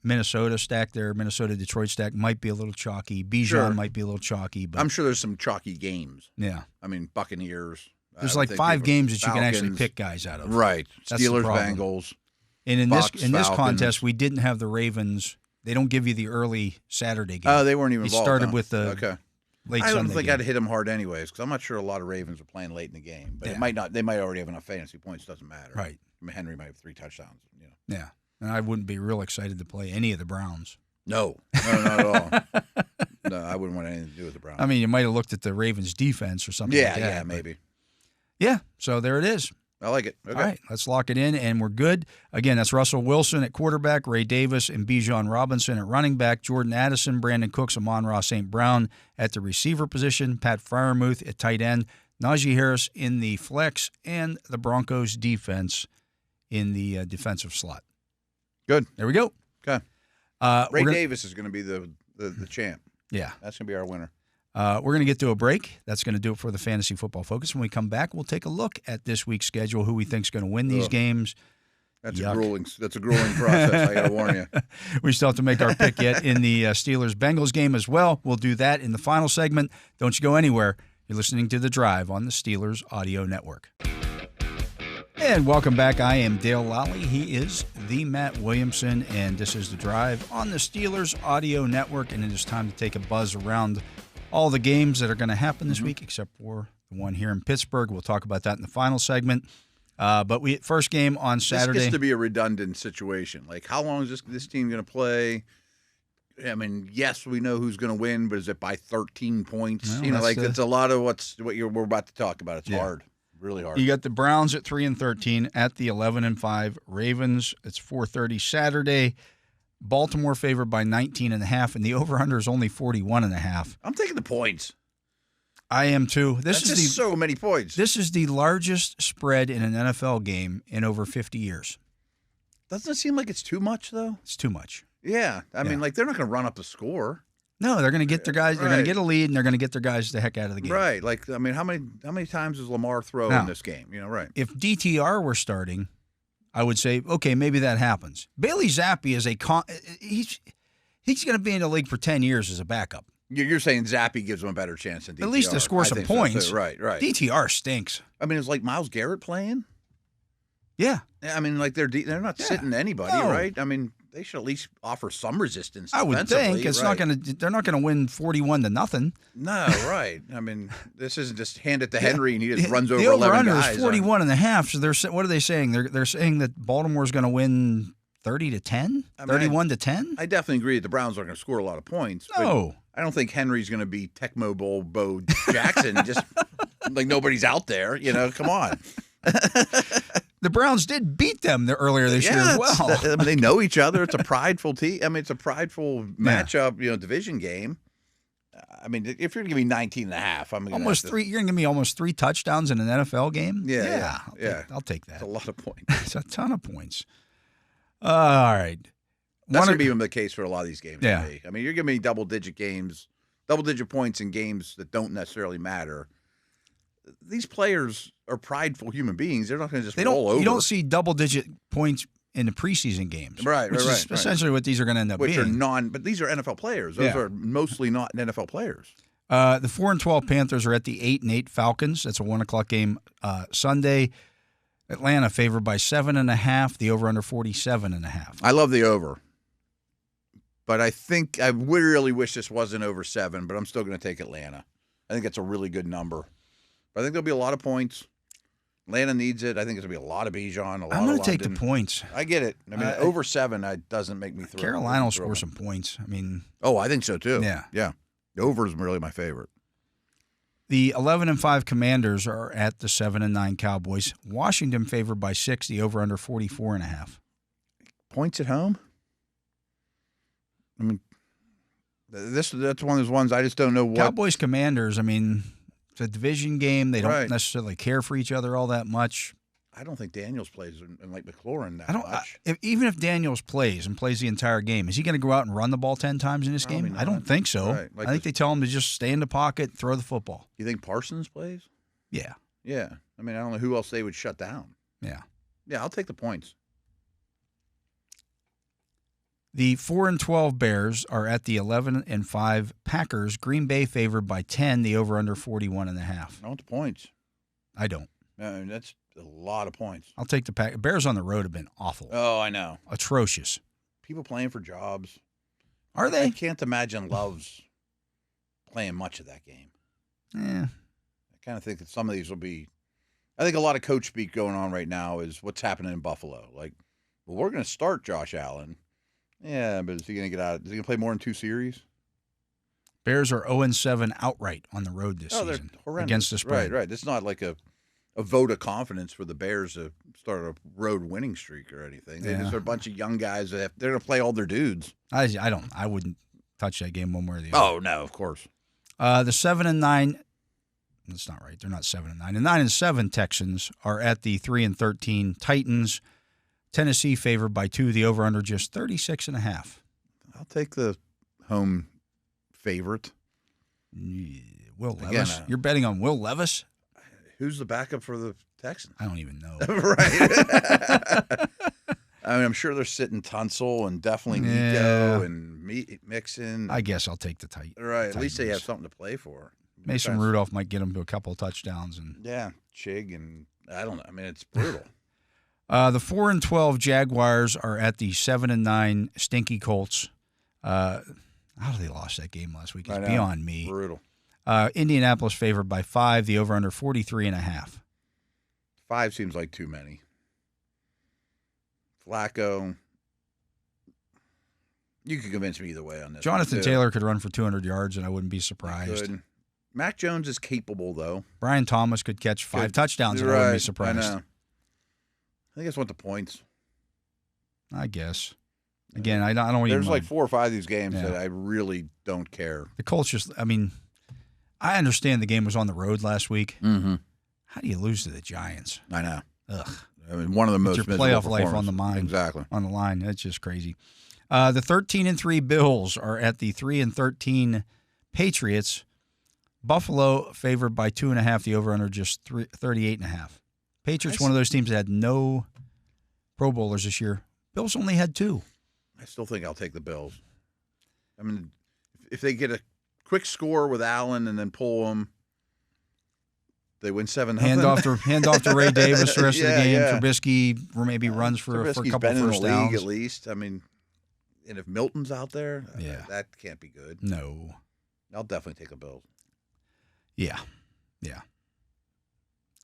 Minnesota stack there, Minnesota-Detroit stack might be a little chalky. Bijan might be a little chalky. But
I'm sure there's some chalky games.
Yeah.
I mean, Buccaneers.
There's like 5 games that you can actually pick guys out of.
Right.
That's the problem.
Steelers-Bengals.
And in
Bucks,
this
Falcons.
contest, we didn't have the Ravens. They don't give you the early Saturday game.
Oh, they weren't even
They
involved.
started with the late
I don't
Sunday
think
game.
I'd hit them hard anyways because I'm not sure a lot of Ravens are playing late in the game. But it might not. They might already have enough fantasy points. Doesn't matter.
Right.
I mean, Henry might have 3 touchdowns. You know.
Yeah. And I wouldn't be real excited to play any of the Browns.
No, not at all. No, I wouldn't want anything to do with the Browns.
I mean, you might have looked at the Ravens defense or something like that.
Yeah, maybe.
Yeah, so there it is.
I like it. Okay.
All right, let's lock it in, and we're good. Again, that's Russell Wilson at quarterback, Ray Davis and Bijan Robinson at running back, Jordan Addison, Brandon Cooks, Amon-Ra St. Brown at the receiver position, Pat Freiermuth at tight end, Najee Harris in the flex, and the Broncos defense in the defensive slot.
Good.
There we go.
Okay. Ray Davis is going to be the champ.
Yeah.
That's going to be our winner.
We're going to get to a break. That's going to do it for the Fantasy Football Focus. When we come back, we'll take a look at this week's schedule, who we think is going to win these games.
That's a grueling process, I got to warn you.
We still have to make our pick yet in the Steelers-Bengals game as well. We'll do that in the final segment. Don't you go anywhere. You're listening to The Drive on the Steelers Audio Network. And welcome back. I am Dale Lolley. He is the Matt Williamson, and this is The Drive on the Steelers Audio Network. And it is time to take a buzz around all the games that are going to happen this week, except for the one here in Pittsburgh. We'll talk about that in the final segment. But first game on Saturday.
This gets to be a redundant situation. Like, how long is this team going to play? I mean, yes, we know who's going to win, but is it by 13 points?
Well,
it's a lot of what we're about to talk about. It's hard, really hard.
You got the Browns at 3-13 at the 11-5 Ravens. It's 4:30 Saturday. Baltimore favored by 19.5, and the over/under is only 41.5.
I'm taking the points.
I am too.
That's just so many points.
This is the largest spread in an NFL game in over 50 years.
Doesn't it seem like it's too much, though?
It's too much.
Yeah. I mean, like, they're not going to run up the score.
No, they're going to get their guys. They're going to get a lead, and they're going to get their guys the heck out of the game.
Right. Like, I mean, how many times does Lamar throw in this game? You know, right.
If DTR were starting, I would say, okay, maybe that happens. Bailey Zappi is he's going to be in the league for 10 years as a backup.
You're saying Zappi gives him a better chance than DTR.
At least to score some points.
So right.
DTR stinks.
I mean, it's like Myles Garrett playing.
Yeah.
I mean, like they're not sitting anybody, right? I mean, they should at least offer some resistance.
I would think it's not going to. They're not going to win 41-0.
No, right. I mean, this isn't just hand it to Henry and he just runs over
the
11
over-under
guys.
is 41.5. So what are they saying? They're saying that Baltimore's going to win 30-10, 31-10.
I definitely agree that the Browns aren't going to score a lot of points.
No.
I don't think Henry's going to be Tecmo Bowl Bo Jackson, just like nobody's out there. You know, come on.
The Browns did beat them earlier this year as well.
I mean, they know each other. It's a prideful team. I mean, it's a prideful matchup, division game. I mean, if you're going to give me 19.5, I'm going to
You're going to give me almost 3 touchdowns in an NFL game?
Yeah.
I'll take that.
It's a lot of points.
It's a ton of points. All right.
That's going to be the case for a lot of these games.
Yeah.
To me. I mean, you're giving me double-digit points in games that don't necessarily matter. These players are prideful human beings. They're not going to just roll over.
You don't see double-digit points in the preseason games.
Right,
which is essentially what these are going to end up being.
But these are NFL players. Those are mostly not NFL players.
The 4-12 Panthers are at the 8-8 Falcons. That's a 1:00 game Sunday. Atlanta favored by 7.5. The over under 47.5.
I love the over. But I think I really wish this wasn't over 7, but I'm still going to take Atlanta. I think that's a really good number. But I think there'll be a lot of points. Atlanta needs it. I think it's going to be a lot of Bijan,
I'm going to take the points.
I get it. I mean, over 7 doesn't make me throw.
Carolina will score some points. I mean.
Oh, I think so too.
Yeah.
Yeah. The over is really my favorite.
The 11-5 Commanders are at the 7-9 Cowboys. Washington favored by 6. The over under 44.5.
Points at home? I mean, that's one of those ones I just don't know what.
Cowboys Commanders, I mean, it's a division game. They don't
Right.
necessarily care for each other all that much.
I don't think Daniels plays in like McLaurin that much.
Even if Daniels plays the entire game, is he going to go out and run the ball 10 times in this
Probably
game?
not.
I don't think so.
Right. Like
I think they tell him to just stay in the pocket, throw the football.
You think Parsons plays?
Yeah.
Yeah. I mean, I don't know who else they would shut down.
Yeah.
Yeah, I'll take the points.
The 4-12 Bears are at the 11-5 Packers. Green Bay favored by 10. The over under 41.5.
I want the points.
I don't.
I mean, that's a lot of points.
I'll take the Packers. Bears on the road have been awful.
Oh, I know.
Atrocious.
People playing for jobs.
Are they?
I can't imagine Love's playing much of that game.
Yeah.
I kind of think that some of these will be. I think a lot of coach speak going on right now is what's happening in Buffalo. Like, well, we're going to start Josh Allen. Yeah, but is he going to get out? Is he going to play more than 2 series?
Bears are 0-7 outright on the road this
They're
season
horrendous.
against the spread.
Right. It's not like a vote of confidence for the Bears to start a road winning streak or anything. They just are a bunch of young guys that they're going to play all their dudes.
I wouldn't touch that game one way or the other.
Oh no, of course.
The 7-9. That's not right. They're not 7-9. The 9-7 Texans are at the 3-13 Titans. Tennessee favored by 2. The over under just 36.5.
I'll take the home favorite.
Will Levis. You're betting on Will Levis?
Who's the backup for the Texans?
I don't even know.
Right. I mean, I'm sure they're sitting Tunsil and definitely Nico and Mixon.
I guess I'll take the Titans.
Right. At least they have something to play for.
Mason Rudolph might get them to a couple of touchdowns.
Yeah, Chig and I don't know. I mean, it's brutal.
The 4-12 Jaguars are at the 7-9 Stinky Colts. How they lost that game last week is beyond me.
Brutal.
Indianapolis favored by 5. The over under 43.5.
5 seems like too many. Flacco. You could convince me either way on this.
Jonathan Taylor could run for 200 yards, and I wouldn't be surprised.
Mac Jones is capable, though.
Brian Thomas could catch 5 touchdowns, and I wouldn't be surprised.
I know. I think I just want the points.
I guess. Again, I don't even.
There's like 4 or 5 of these games that I really don't care.
The Colts just, I mean, I understand the game was on the road last week.
Mm-hmm.
How do you lose to the Giants?
I know.
Ugh.
I mean, one of the most
your playoff life on the mind.
Exactly.
On the line. That's just crazy. The 13-3 Bills are at the 3-13 Patriots. Buffalo favored by 2.5. The over under just 38.5. Patriots, one of those teams that had no Pro Bowlers this year. Bills only had 2.
I still think I'll take the Bills. I mean, if they get a quick score with Allen and then pull them, they win 7-0.
Hand off to Ray Davis the rest of the game.
Yeah.
Trubisky maybe runs for a couple
been
first
in the
downs.
league at least. I mean, and if Milton's out there, that can't be good.
No.
I'll definitely take the Bills.
Yeah.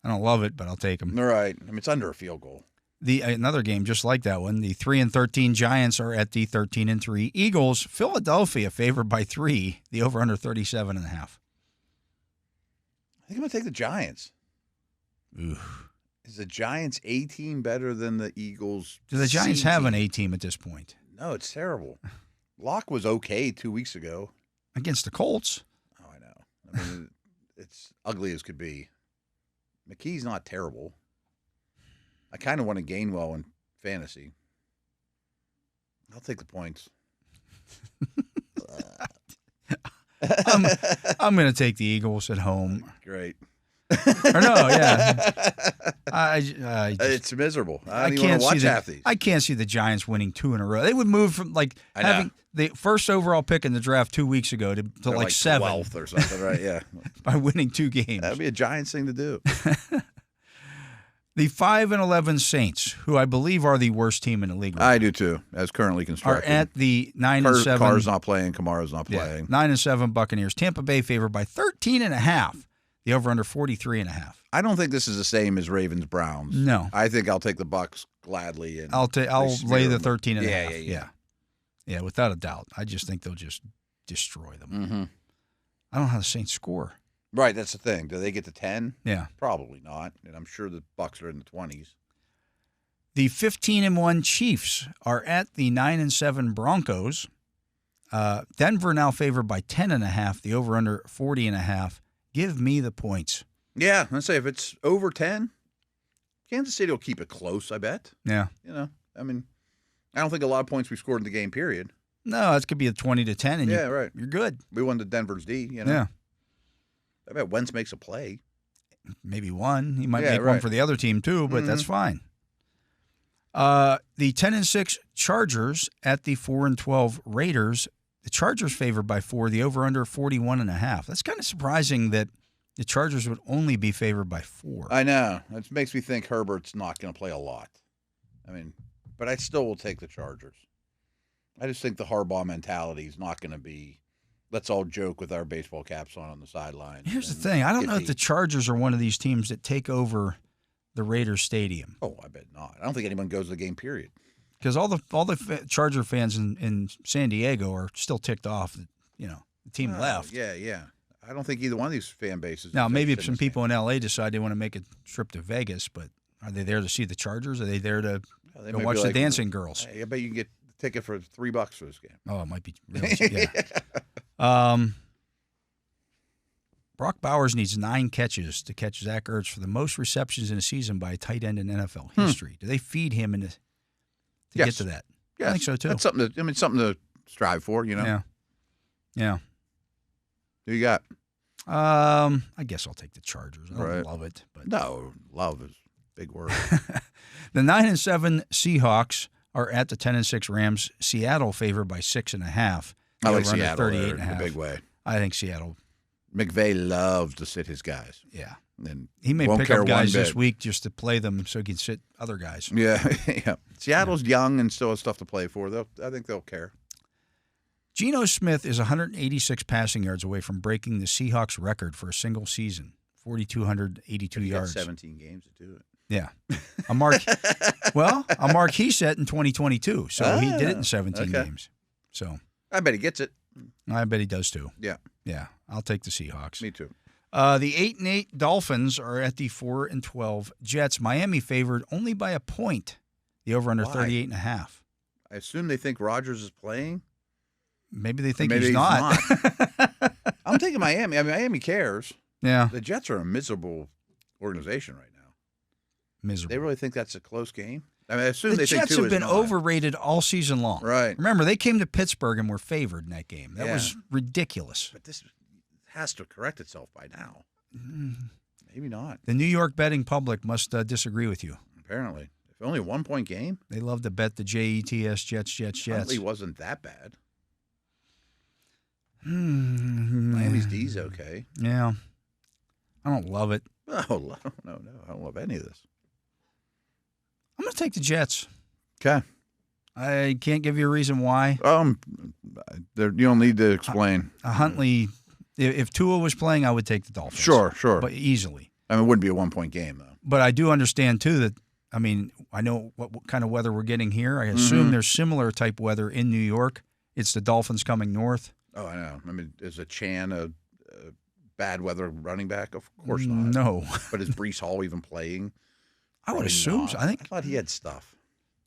I don't love it, but I'll take them.
All right. I mean, it's under a field goal.
Another game just like that one. The 3-13 Giants are at the 13-3 Eagles. Philadelphia favored by 3. The over under 37.5.
I think I'm going to take the Giants.
Ooh.
Is the Giants A team better than the Eagles?
Do the Giants
C
have
team?
an A team at this point?
No, it's terrible. Locke was okay 2 weeks ago.
Against the Colts?
Oh, I know. I mean, it's ugly as could be. McKee's not terrible. I kind of want to Gainwell in fantasy. I'll take the points.
I'm going to take the Eagles at home.
Great.
Or no, yeah.
It's miserable. I don't even
can't
want to
see
watch half these.
I can't see the Giants winning 2 in a row. They would move from having the first overall pick in the draft 2 weeks ago to like 7
12th or something, right? Yeah.
by winning 2 games.
That'd be a Giants thing to do.
The 5-11 Saints, who I believe are the worst team in the league,
I do too, as currently
are
constructed.
at the 9-7.
Carr's not playing. Kamara's not playing.
9-7 Buccaneers. Tampa Bay favored by 13.5. The over/under 43.5.
I don't think this is the same as Ravens Browns.
No.
I think I'll take the Bucs gladly. And
I'll lay the 13.5.
Yeah.
Yeah, without a doubt. I just think they'll just destroy them.
Mm-hmm.
I don't know how the Saints score.
Right, that's the thing. Do they get to 10?
Yeah.
Probably not. And I'm sure the Bucs are in the 20s.
The 15-1 Chiefs are at the 9-7 Broncos. Denver now favored by 10.5. The over/under 40.5. Give me the points.
Yeah, let's say if it's over 10, Kansas City will keep it close, I bet.
Yeah.
I mean, I don't think a lot of points we scored in the game, period.
No, it could be a 20-10, and
right.
You're good.
We won the Denver's D,
Yeah.
I bet Wentz makes a play.
Maybe one. He might make one for the other team, too, but that's fine. The 10-6 Chargers at the 4-12 Raiders. The Chargers favored by 4. The over/under 41.5. That's kind of surprising that the Chargers would only be favored by 4.
I know. It makes me think Herbert's not going to play a lot. I mean, but I still will take the Chargers. I just think the Harbaugh mentality is not going to be, let's all joke with our baseball caps on the sideline.
Here's the thing. I don't know if the Chargers are one of these teams that take over the Raiders stadium.
Oh, I bet not. I don't think anyone goes to the game, period.
Because all the Charger fans in San Diego are still ticked off that, the team left.
Yeah. I don't think either one of these fan bases.
Now, maybe if some people in L.A. decide they want to make a trip to Vegas, but are they there to see the Chargers? Are they there to go watch the dancing girls?
I bet you can get a ticket for $3 for this game.
Oh, it might be really yeah. Brock Bowers needs 9 catches to catch Zach Ertz for the most receptions in a season by a tight end in NFL history. Do they feed him to get to that?
Yes.
I think so too.
That's something to strive for,
Yeah.
Who you got?
I guess I'll take the Chargers. I don't love it, but
no, love is a big word.
The 9-7 Seahawks are at the 10-6 Rams. Seattle favored by 6.5.
I like Seattle
38.5
in a big way.
I think Seattle.
McVay loves to sit his guys.
Yeah.
And
he may pick up guys this week just to play them so he can sit other guys.
Yeah. Seattle's young and still has stuff to play for. I think they'll care.
Geno Smith is 186 passing yards away from breaking the Seahawks record for a single season, 4,282 yards.
17 games to do it.
Yeah. A mark he set in 2022, so he did it in 17 games. So
I bet he gets it.
I bet he does too.
Yeah.
Yeah. I'll take the Seahawks.
Me too.
The 8-8 Dolphins are at the 4-12 Jets. Miami favored only by a point. The over/under 38.5.
I assume they think Rodgers is playing.
Maybe they think he's not.
I'm taking Miami. I mean, Miami cares.
Yeah.
The Jets are a miserable organization right now.
Miserable.
They really think that's a close game? I mean, I assume
the
they
Jets
think
have been overrated all season long.
Right.
Remember, they came to Pittsburgh and were favored in that game. That was ridiculous.
But this has to correct itself by now. Maybe not.
The New York betting public must disagree with you.
Apparently. If only a 1-point game.
They love to bet the Jets, Jets.
Huntley wasn't that bad. Miami's D's okay.
Yeah. I don't love it.
No. I don't love any of this.
I'm going to take the Jets.
Okay.
I can't give you a reason why.
You don't need to explain.
Huntley, if Tua was playing, I would take the Dolphins.
Sure.
But easily.
I mean, it wouldn't be a 1-point game, though.
But I do understand, too, that, I mean, I know what kind of weather we're getting here. I assume there's similar type weather in New York. It's the Dolphins coming north.
Oh, I know. I mean, is a Chan a bad weather running back? Of course not.
No.
But is Breece Hall even playing?
I would assume so. I
thought he had stuff.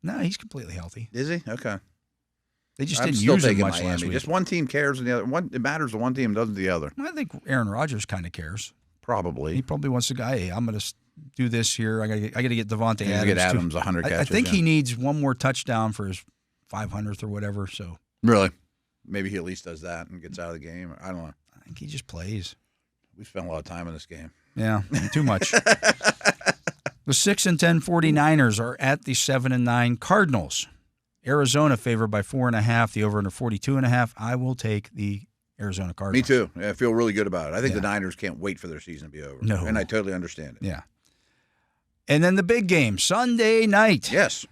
No, he's completely healthy.
Is he? Okay.
They just didn't use him much
Miami.
last week.
Just one team cares and the other. It matters the one team, doesn't the other.
I think Aaron Rodgers kind of cares.
Probably.
He probably wants to go, hey, I'm going to do this here. I got to get Devontae Adams.
Get Adams 100 catches.
I think he needs one more touchdown for his 500th or whatever. So
really? Maybe he at least does that and gets out of the game. I don't know.
I think he just plays.
We spent a lot of time in this game.
Yeah, too much. The 6-10 49ers are at the 7-9 Cardinals. Arizona favored by 4.5. The over-under 42.5. I will take the Arizona Cardinals.
Me too. I feel really good about it. I think the Niners can't wait for their season to be over.
No.
And I totally understand it.
Yeah. And then the big game, Sunday night.
Yes.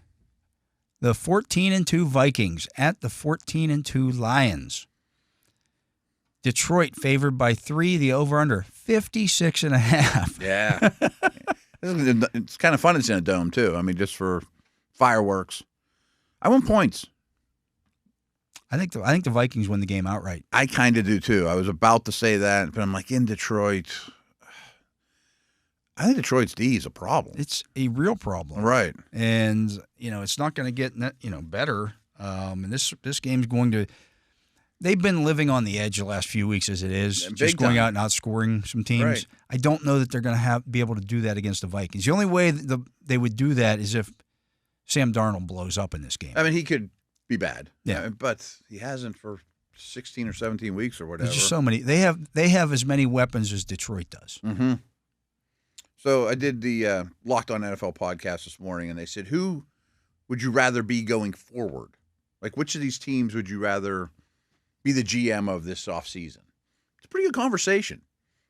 The 14-2 Vikings at the 14-2 Lions. Detroit favored by 3. The over-under 56.5.
Yeah. It's kind of fun it's in a dome, too. I mean, just for fireworks. I want points.
I think the Vikings win the game outright.
I kind of do, too. I was about to say that, but I'm like, in Detroit, I think Detroit's D is a problem.
It's a real problem.
Right.
And, it's not going to get, better. And this game's going to – they've been living on the edge the last few weeks as it is, just going out and outscoring some teams.
Right.
I don't know that they're going to be able to do that against the Vikings. The only way they would do that is if Sam Darnold blows up in this game.
I mean, he could be bad.
Yeah.
But he hasn't for 16 or 17 weeks or whatever.
There's just so many. They have as many weapons as Detroit does.
Mm-hmm. So I did the Locked On NFL podcast this morning, and they said, who would you rather be going forward? Like, which of these teams would you rather be the GM of this offseason? It's a pretty good conversation.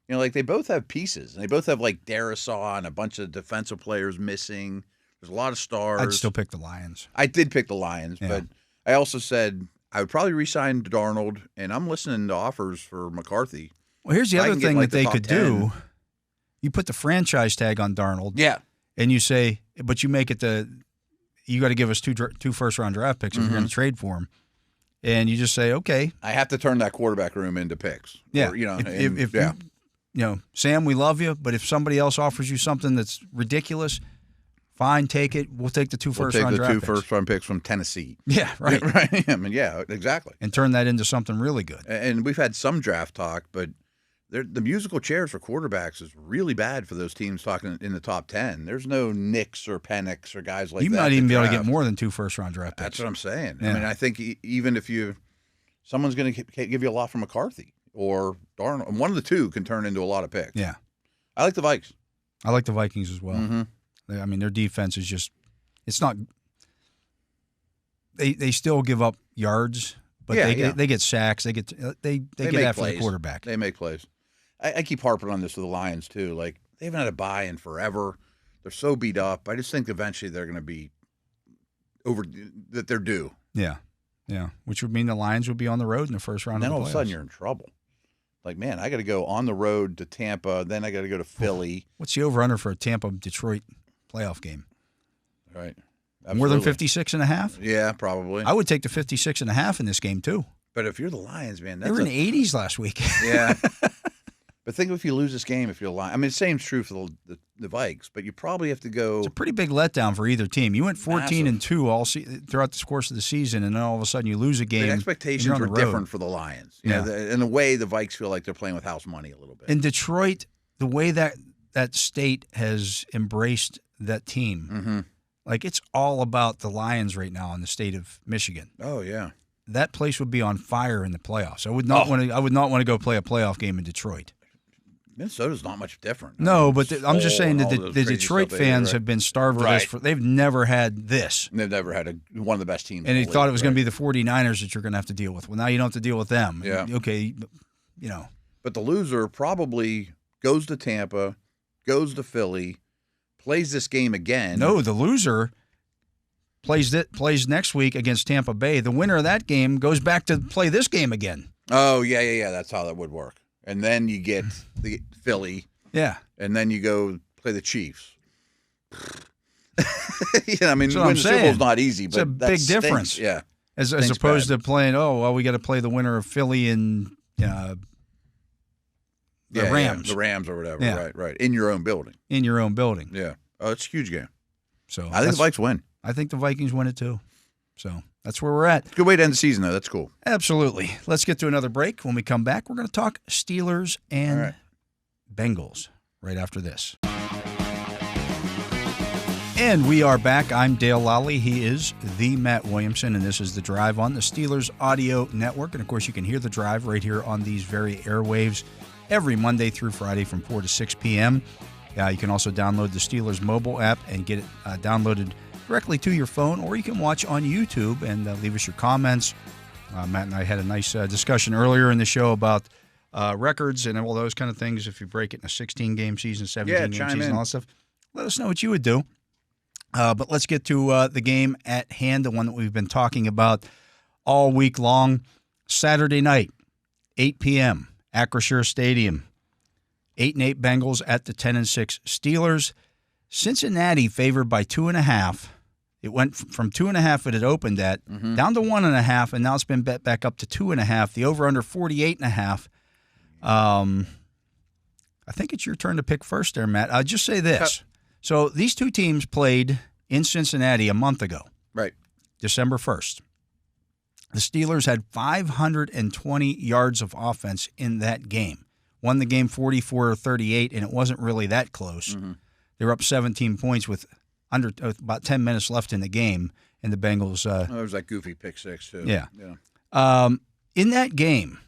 Like, they both have pieces, and they both have, like, Darisaw and a bunch of defensive players missing. There's a lot of stars.
I'd still pick the Lions.
I did pick the Lions, but I also said I would probably re-sign Darnold, and I'm listening to offers for McCarthy.
Well, here's the other thing that they could
10.
do. You put the franchise tag on Darnold.
Yeah.
And you say, but you make it you got to give us two first-round draft picks if you're going to trade for him. And you just say, okay.
I have to turn that quarterback room into picks.
Yeah.
Or,
if Sam, we love you, but if somebody else offers you something that's ridiculous, fine, take it. We'll take the two first-round draft picks.
We'll take the 2 first-round picks from Tennessee.
Yeah, right.
Right. I mean, yeah, exactly.
And turn that into something really good.
And we've had some draft talk, but the musical chairs for quarterbacks is really bad for those teams talking in the top 10. There's no Knicks or Penix or guys like that.
You might even be able to get more than 2 first-round draft picks.
That's what I'm saying.
Yeah.
I mean, I think even if someone's going to give you a lot from McCarthy or Darnold, one of the two can turn into a lot of picks.
Yeah.
I like the Vikes.
I like the Vikings as well.
Mm-hmm.
I mean, their defense is just – it's not – they still give up yards, but they get sacks. They get after the quarterback.
They make plays. I keep harping on this with the Lions, too. Like, they haven't had a bye in forever. They're so beat up. I just think eventually they're going to be that they're due.
Yeah. Yeah. Which would mean the Lions would be on the road in the first round of the playoffs.
Then all of a sudden you're in trouble. Like, man, I got to go on the road to Tampa. Then I got to go to Philly.
What's the over-under for a Tampa-Detroit playoff game?
Right.
Absolutely. More than 56.5?
Yeah, probably.
I would take the 56.5 in this game, too.
But if you're the Lions, man,
they were in the 80s last week.
Yeah. But think if you lose this game, if you're lying. I mean, the same's true for the Vikes, but you probably have to go.
It's a pretty big letdown for either team. You went 14-2 throughout the course of the season, and then all of a sudden you lose a game.
The expectations were different for the Lions. You know, in a way, the Vikes feel like they're playing with house money a little bit.
In Detroit, the way that state has embraced that team, like it's all about the Lions right now in the state of Michigan.
Oh yeah,
that place would be on fire in the playoffs. I would not want to. I would not want to go play a playoff game in Detroit.
Minnesota's not much different.
No, but I'm just saying that the Detroit fans have been starved for this. They've never had this.
They've never had one of the best teams.
And they thought it was going to be the 49ers that you're going to have to deal with. Well, now you don't have to deal with them.
Yeah.
Okay,
But the loser probably goes to Tampa, goes to Philly, plays this game again.
No, the loser plays next week against Tampa Bay. The winner of that game goes back to play this game again.
Oh, yeah. That's how that would work. And then you get the Philly.
Yeah.
And then you go play the Chiefs. I mean,
winning
the Super Bowl's not easy, but
it's a big difference.
Yeah.
As opposed to playing, we got to play the winner of Philly and the Rams.
The Rams or whatever.
Yeah.
Right. In your own building.
In your own building.
Yeah. Oh, it's a huge game.
So
I think the Vikes win.
I think the Vikings win it too. So that's where we're at.
Good way to end the season, though. That's cool.
Absolutely. Let's get to another break. When we come back, we're going to talk Steelers and Bengals right after this. And we are back. I'm Dale Lolley. He is the Matt Williamson, and this is The Drive on the Steelers Audio Network. And, of course, you can hear The Drive right here on these very airwaves every Monday through Friday from 4 to 6 p.m. You can also download the Steelers mobile app and get it downloaded directly to your phone, or you can watch on YouTube and leave us your comments. Matt and I had a nice discussion earlier in the show about records and all those kind of things. If you break it in a 16-game season, 17-game season, all that stuff. Let us know what you would do. But let's get to the game at hand, the one that we've been talking about all week long. Saturday night, 8 p.m., Acrisure Stadium. 8-8 Bengals at the 10-6 Steelers. Cincinnati favored by 2.5. It went from 2.5 it had opened at down to 1.5, and now it's been bet back up to 2.5. The over/under 48.5. I think it's your turn to pick first there, Matt. I'll just say this. So these two teams played in Cincinnati a month ago.
Right.
December 1st. The Steelers had 520 yards of offense in that game. Won the game 44-38, and it wasn't really that close. They were up 17 points with about 10 minutes left in the game, and the Bengals.
There was that goofy pick six too.
Yeah. In that game,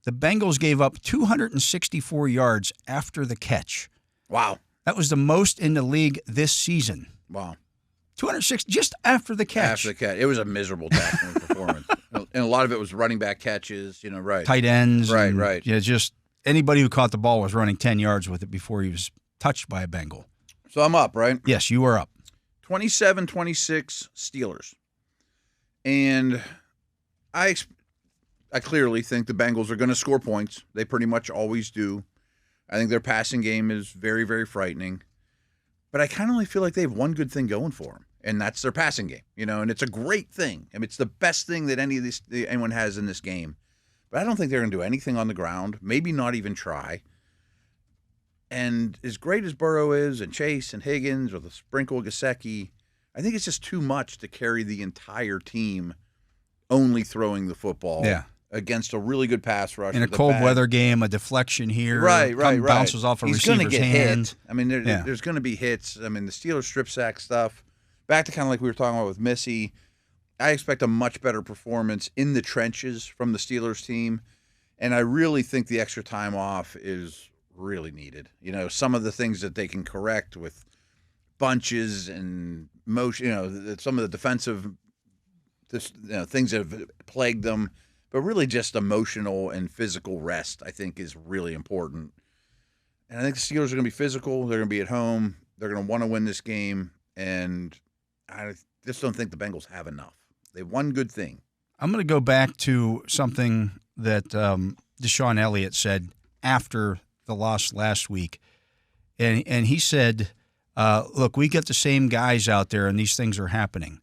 the Bengals gave up 264 yards after the catch.
Wow.
That was the most in the league this season.
Wow.
206 just after the catch.
After the catch. It was a miserable tackling performance. And a lot of it was running back catches, right.
Tight ends.
Right, right.
Yeah, just anybody who caught the ball was running 10 yards with it before he was touched by a Bengal.
So I'm up, right?
Yes, you are up.
27-26 Steelers. And I clearly think the Bengals are going to score points. They pretty much always do. I think their passing game is very, very frightening. But I kind of only feel like they have one good thing going for them, and that's their passing game. And it's a great thing. I mean, it's the best thing that anyone has in this game. But I don't think they're going to do anything on the ground, maybe not even try. And as great as Burrow is, and Chase and Higgins, or the sprinkle of Gesicki, I think it's just too much to carry the entire team only throwing the football against a really good pass rush.
In a cold weather game, a deflection here.
Right.
Bounces off a receiver's hand.
Hit. I mean, there's going to be hits. I mean, the Steelers strip sack stuff. Back to kind of like we were talking about with Missi, I expect a much better performance in the trenches from the Steelers team. And I really think the extra time off is really needed. Some of the things that they can correct with bunches and motion, some of the defensive things that have plagued them, but really just emotional and physical rest, I think, is really important. And I think the Steelers are going to be physical. They're going to be at home. They're going to want to win this game. And I just don't think the Bengals have enough. They have one good thing.
I'm going to go back to something that Deshaun Elliott said after the loss last week. And he said, look, we get the same guys out there, and these things are happening.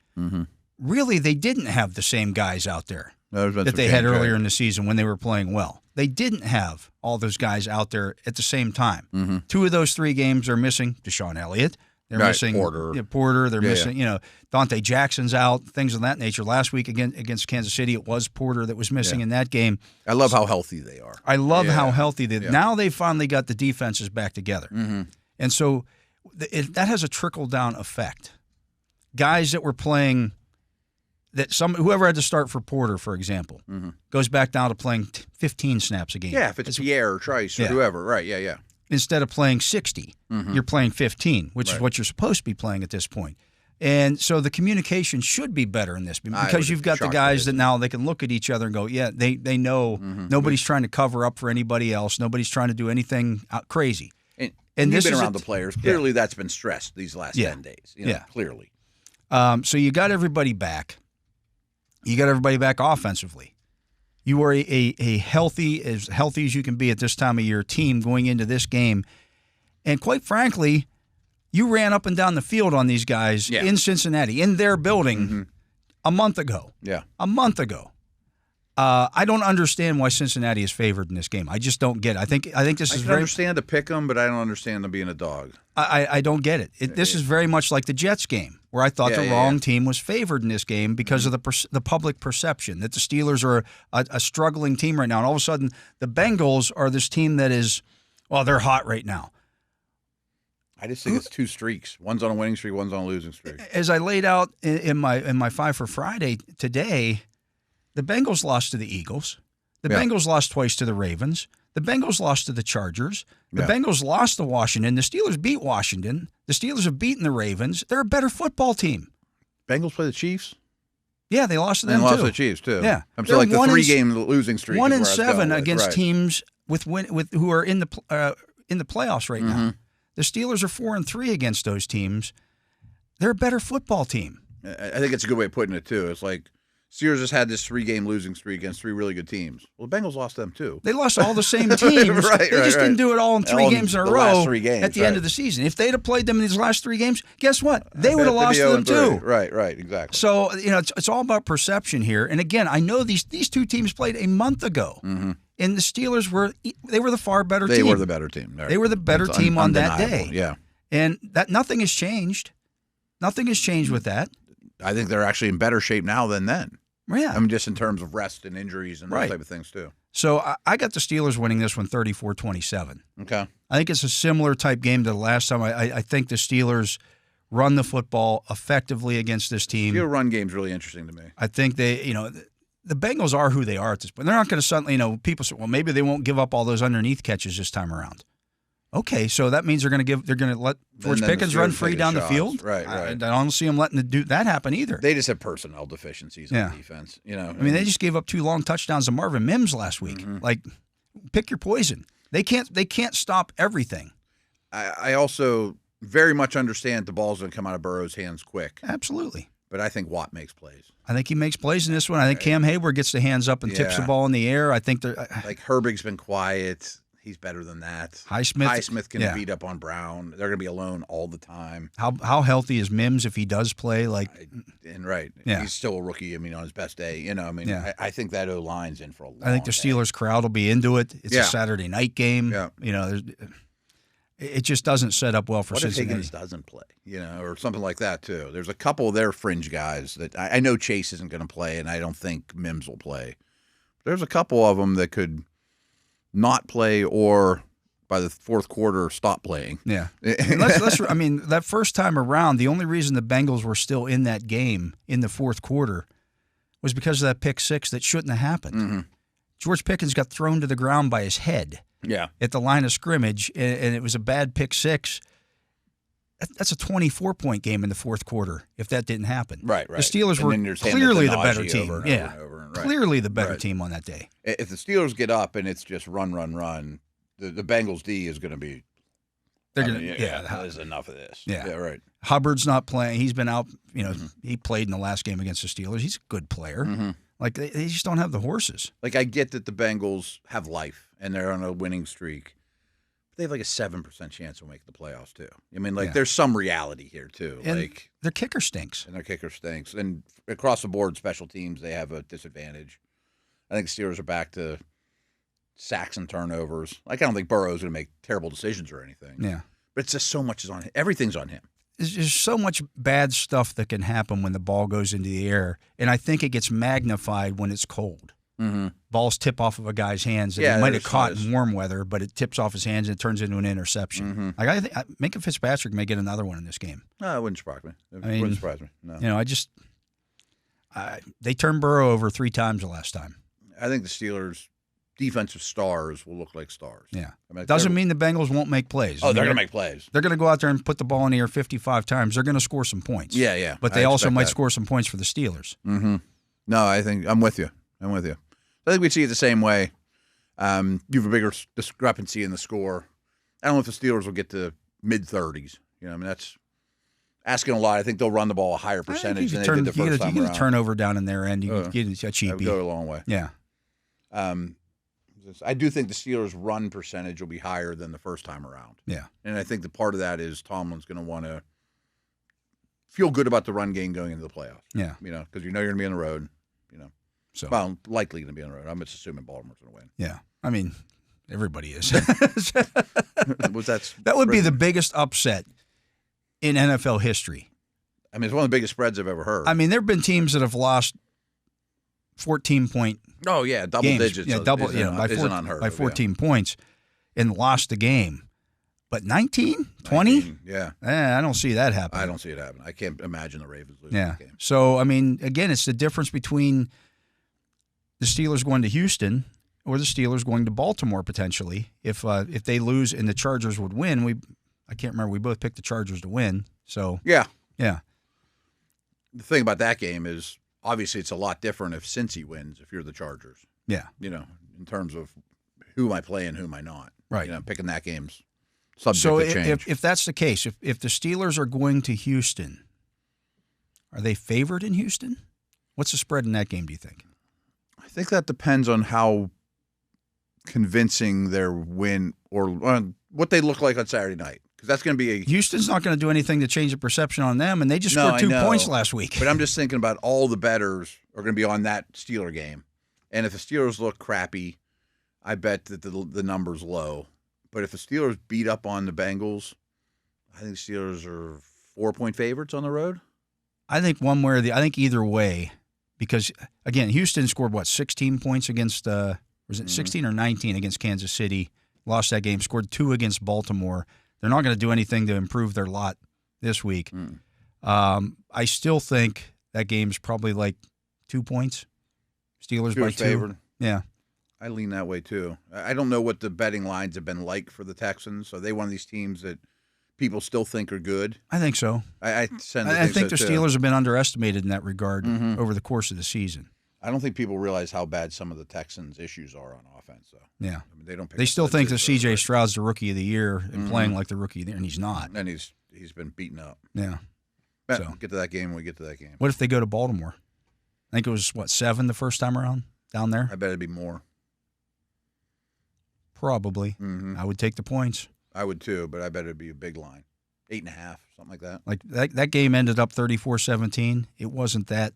Really, they didn't have the same guys out there that they had earlier in the season when they were playing well. They didn't have all those guys out there at the same time. 2 of those 3 games are missing Deshaun Elliott. They're missing Porter. They're missing, Dante Jackson's out, things of that nature. Last week against Kansas City, it was Porter that was missing in that game.
I love how healthy they are.
I love how healthy they are. Yeah. Now they finally got the defenses back together. And so that has a trickle-down effect. Guys that were playing whoever had to start for Porter, for example, goes back down to playing 15 snaps a game.
Yeah, if it's Pierre or Trice or whoever, right? Yeah.
Instead of playing 60, you're playing 15, which is what you're supposed to be playing at this point. And so the communication should be better in this because you've got the guys that now they can look at each other and go, they know nobody's trying to cover up for anybody else. Nobody's trying to do anything crazy.
And you've been around the players. Clearly that's been stressed these last 10 days. Clearly.
So you got everybody back. You got everybody back offensively. You are a healthy as you can be at this time of year team going into this game. And quite frankly, you ran up and down the field on these guys in Cincinnati, in their building, a month ago. Yeah. A month ago. I don't understand why Cincinnati is favored in this game. I just don't get it. I think this is
I can understand to pick them, but I don't understand them being a dog.
I don't get it. This is very much like the Jets game, where I thought the wrong team was favored in this game because of the public perception that the Steelers are a struggling team right now. And all of a sudden, the Bengals are this team that is, they're hot right now.
I just think it's 2 streaks. One's on a winning streak, one's on a losing streak.
As I laid out in my 5 for Friday today, the Bengals lost to the Eagles. The Bengals lost twice to the Ravens. The Bengals lost to the Chargers. The Bengals lost to Washington. The Steelers beat Washington. The Steelers have beaten the Ravens. They're a better football team.
Bengals play the Chiefs?
Yeah, they lost to them,
too. They lost to the Chiefs, too.
Yeah.
I'm so like the 3-game losing streak.
1-7 against teams who are in the playoffs right now. The Steelers are 4-3 against those teams. They're a better football team.
I think it's a good way of putting it, too. It's like Steelers just had this 3-game losing streak against 3 really good teams. Well, the Bengals lost them, too.
They lost all the same teams. They just didn't do it all in 3 games in a row at the end of the season. If they'd have played them in these last 3 games, guess what? They would have lost to them, too.
Right, exactly.
So, it's all about perception here. And again, I know these 2 teams played a month ago.
Mm-hmm.
And the Steelers were the far better team.
They were the better team.
They were the better team on that day.
Yeah.
And that nothing has changed. Nothing has changed with that.
I think they're actually in better shape now than then.
Yeah.
I mean, just in terms of rest and injuries and those type of things, too.
So I got the Steelers winning this one 34-27.
Okay.
I think it's a similar type game to the last time. I think the Steelers run the football effectively against this team.
Steelers run game's really interesting to me.
I think they, the Bengals are who they are at this point. They're not going to suddenly, people say, well, maybe they won't give up all those underneath catches this time around. Okay, so that means they're going to let George Pickens run free down the field.
Right.
I don't see them letting that happen either.
They just have personnel deficiencies on defense. I
mean, they just gave up 2 long touchdowns to Marvin Mims last week.
Mm-hmm.
Like, pick your poison. They can't stop everything.
I also very much understand the ball's going to come out of Burrow's hands quick.
Absolutely.
But I think Watt makes plays.
I think he makes plays in this one. I think Cam Hayward gets the hands up and tips the ball in the air. I think they're
like Herbig's been quiet. He's better than that. Highsmith can beat up on Brown. They're going to be alone all the time.
How healthy is Mims if he does play?
He's still a rookie. I mean, on his best day, I think that O-line's in for a long
I think the Steelers crowd will be into it. It's a Saturday night game.
Yeah.
It just doesn't set up well for Cincinnati.
What if Higgins doesn't play, or something like that too? There's a couple of their fringe guys that I know Chase isn't going to play, and I don't think Mims will play. There's a couple of them that could not play or by the fourth quarter stop playing.
Yeah. That first time around, the only reason the Bengals were still in that game in the fourth quarter was because of that pick 6 that shouldn't have happened.
Mm-hmm.
George Pickens got thrown to the ground by his head.
Yeah.
At the line of scrimmage, and it was a bad pick 6. That's a 24-point game in the fourth quarter if that didn't happen.
Right.
The Steelers were clearly the better team. Clearly the better team on that day.
If the Steelers get up and it's just run, the Bengals D is going to be.
They're going to.
There's enough of this.
Yeah,
right.
Hubbard's not playing. He's been out. He played in the last game against the Steelers. He's a good player.
Mm-hmm.
Like they just don't have the horses.
Like I get that the Bengals have life and they're on a winning streak. They have like a 7% chance of making the playoffs too. I mean, there's some reality here too.
And their kicker stinks.
And across the board, special teams, they have a disadvantage. I think Steelers are back to sacks and turnovers. I don't think Burrow's going to make terrible decisions or anything.
Yeah.
But it's just so much is on him. Everything's on him.
There's so much bad stuff that can happen when the ball goes into the air, and I think it gets magnified when it's cold.
Mm-hmm.
Balls tip off of a guy's hands that he might have caught in warm weather, but it tips off his hands and it turns into an interception.
Mm-hmm.
Like I think Minka Fitzpatrick may get another one in this game.
No, it wouldn't surprise me. Wouldn't surprise me. No.
They turned Burrow over 3 times the last time.
I think the Steelers' defensive stars will look like stars.
Yeah. Doesn't mean the Bengals won't make plays.
Oh, they're going to make plays.
They're going to go out there and put the ball in the air 55 times. They're going to score some points.
Yeah.
But they also might score some points for the Steelers.
Mm-hmm. No, I think I'm with you. I think we see it the same way. You have a bigger discrepancy in the score. I don't know if the Steelers will get to mid-30s. That's asking a lot. I think they'll run the ball a higher percentage than they did the first time around.
You get a turnover down in there, and you get a cheapie.
That would go a long way.
Yeah.
I do think the Steelers' run percentage will be higher than the first time around.
Yeah.
And I think the part of that is Tomlin's going to want to feel good about the run game going into the playoffs.
Yeah.
Because you're going to be on the road.
So
likely going to be on the road. I'm just assuming Baltimore's going to win.
Yeah. I mean, everybody is.
That
would be the biggest upset in NFL history.
I mean, it's one of the biggest spreads I've ever heard.
I mean, there have been teams that have lost 14-point
double
games.
digits.
Yeah, by 14 points and lost the game. But 19, 20?
Yeah.
I don't see that happen.
I don't see it happen. I can't imagine the Ravens losing the game.
So, I mean, again, it's the difference between the Steelers going to Houston or the Steelers going to Baltimore potentially. If they lose and the Chargers would win, I can't remember. We both picked the Chargers to win. So
yeah.
The
thing about that game is obviously it's a lot different if Cincy wins if you're the Chargers.
Yeah.
In terms of who am I playing, who am I not.
Right.
Picking that game's subject
So
to change.
if that's the case, if the Steelers are going to Houston, are they favored in Houston? What's the spread in that game, do you think?
I think that depends on how convincing their win or what they look like on Saturday night. Because that's going to be
Houston's not going to do anything to change the perception on them, and they just scored 2 points last week.
But I'm just thinking about all the bettors are going to be on that Steeler game. And if the Steelers look crappy, I bet that the number's low. But if the Steelers beat up on the Bengals, I think the Steelers are 4-point favorites on the road.
I think one way or I think either way, because, again, Houston scored, 16 points against, was it 16 or 19 against Kansas City, lost that game, scored 2 against Baltimore. They're not going to do anything to improve their lot this week. I still think that game's probably like 2 points. Steelers by 2.
Favored.
Yeah.
I lean that way too. I don't know what the betting lines have been like for the Texans. Are they one of these teams that people still think are good?
I think so.
I think
the Steelers have been underestimated in that regard over the course of the season.
I don't think people realize how bad some of the Texans' issues are on offense, though.
Yeah.
I mean, they don't.
They still think that C.J. Stroud's the rookie of the year and playing like the rookie of the year, and he's not.
And he's been beaten up.
Yeah.
But
So.
get to that game when we get to that game.
What if they go to Baltimore? I think it was, 7 the first time around down there?
I bet it'd be more.
Probably.
Mm-hmm.
I would take the points.
I would too, but I bet it'd be a big line. 8.5, something like that.
Like that game ended up 34-17. It wasn't that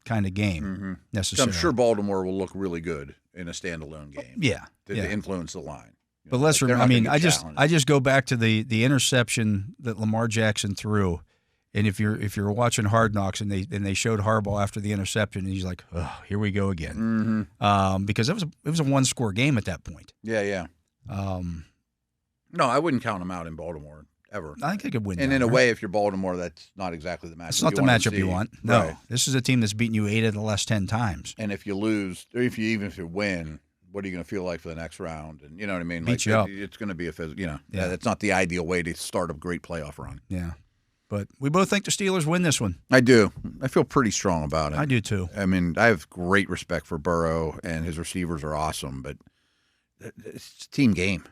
kind of game necessarily.
I'm sure Baltimore will look really good in a standalone game.
Yeah.
To influence the line.
But let's remember, I just go back to the interception that Lamar Jackson threw. And if you're watching Hard Knocks and they showed Harbaugh after the interception, and he's like, "Oh, here we go again," because it was a 1-score game at that point.
Yeah. No, I wouldn't count them out in Baltimore ever.
I think they could win.
And in a way, if you're Baltimore, that's not exactly the matchup.
It's not the matchup you want. No,
right.
This is a team that's beaten you 8 of the last 10 times.
And if you lose, or if you win, what are you going to feel like for the next round? And you know what I mean?
Beat you up.
It's going to be that's not the ideal way to start a great playoff run.
Yeah. But we both think the Steelers win this one.
I do. I feel pretty strong about it.
I do too.
I mean, I have great respect for Burrow, and his receivers are awesome, but it's a team game.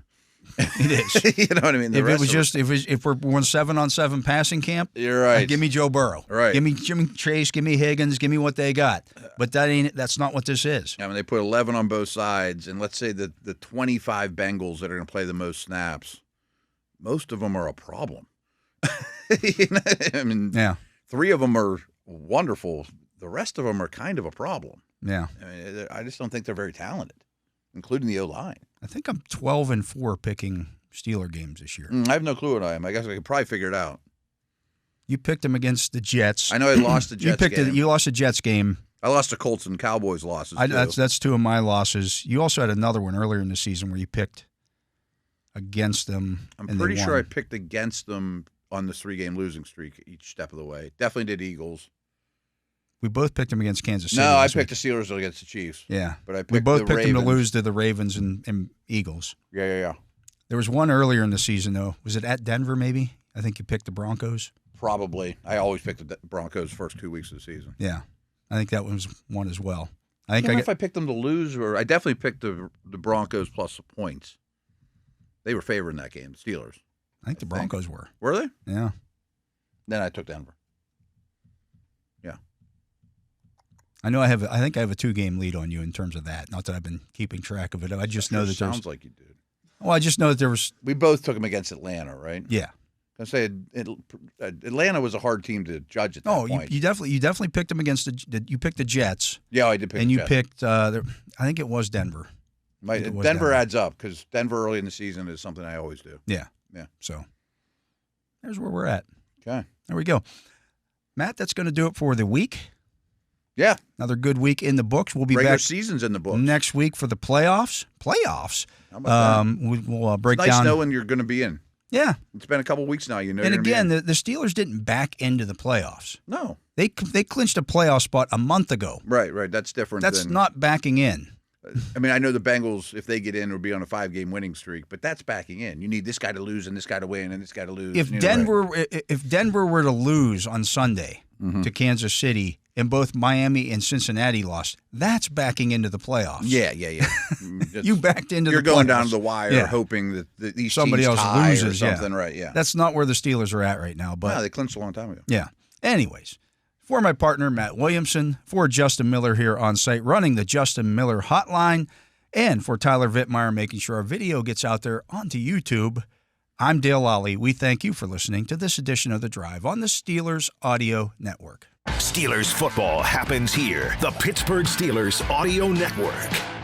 It is.
You know what I mean?
If we're 7-on-7 passing camp,
you're right.
Give me Joe Burrow.
Right.
Give me Jimmy Chase. Give me Higgins. Give me what they got. But that's not what this is.
I mean, they put 11 on both sides, and let's say that the 25 Bengals that are going to play the most snaps, most of them are a problem. I mean, 3 of them are wonderful. The rest of them are kind of a problem.
Yeah.
I mean, I just don't think they're very talented, including the O-line.
I think I'm 12-4 picking Steeler games this year.
I have no clue what I am. I guess I could probably figure it out.
You picked them against the Jets.
I know I lost the Jets game.
You lost the Jets game.
I lost the Colts and Cowboys losses, too.
That's 2 of my losses. You also had another one earlier in the season where you picked against them.
I'm pretty sure I picked against them on this 3-game losing streak each step of the way. Definitely did Eagles.
We both picked them against Kansas City.
No, I picked the Steelers against the Chiefs.
Yeah.
But
we both picked them to lose to the Ravens and Eagles.
Yeah.
There was one earlier in the season, though. Was it at Denver, maybe? I think you picked the Broncos.
Probably. I always picked the Broncos first 2 weeks of the season.
Yeah. I think that was one as well.
I don't know if I picked them to lose, or I definitely picked the Broncos plus the points. They were favored in that game, the Steelers.
I think the Broncos were.
Were they?
Yeah.
Then I took Denver. Yeah.
I think I have a 2-game lead on you in terms of that. Not that I've been keeping track of it. I just know that
sounds like you did.
Well, I just know that there was.
We both took them against Atlanta, right?
Yeah.
I say Atlanta was a hard team to judge at that point.
You definitely picked them against you picked the Jets.
Yeah, I did pick.
And
the
you
Jets.
picked. I think it was Denver.
Denver adds up because Denver early in the season is something I always do.
Yeah. So there's where we're at.
Okay.
There we go. Matt, that's going to do it for the week.
Yeah.
Another good week in the books. We'll be
Regular
back
season's in the books
next week for the playoffs.
How about that?
We'll break
it's nice
down.
knowing you're going to be in.
Yeah.
It's been a couple weeks now. You know.
And again, the Steelers didn't back into the playoffs.
No.
They clinched a playoff spot a month ago.
Right. That's different.
That's not backing in.
I mean, I know the Bengals, if they get in, will be on a 5-game winning streak, but that's backing in. You need this guy to lose and this guy to win and this guy to lose.
If Denver were to lose on Sunday to Kansas City, and both Miami and Cincinnati lost. That's backing into the playoffs.
Yeah.
You backed into
You're
the playoffs.
going down to the wire hoping that these
somebody
teams
else
tie
loses
or something, right? Yeah.
That's not where the Steelers are at right now. But
No, they clinched a long time ago.
yeah. Anyways, for my partner, Matt Williamson, for Justin Miller here on site running the Justin Miller hotline, and for Tyler Vittmeyer making sure our video gets out there onto YouTube, I'm Dale Lolley. We thank you for listening to this edition of The Drive on the Steelers Audio Network.
Steelers football happens here. The Pittsburgh Steelers Audio Network.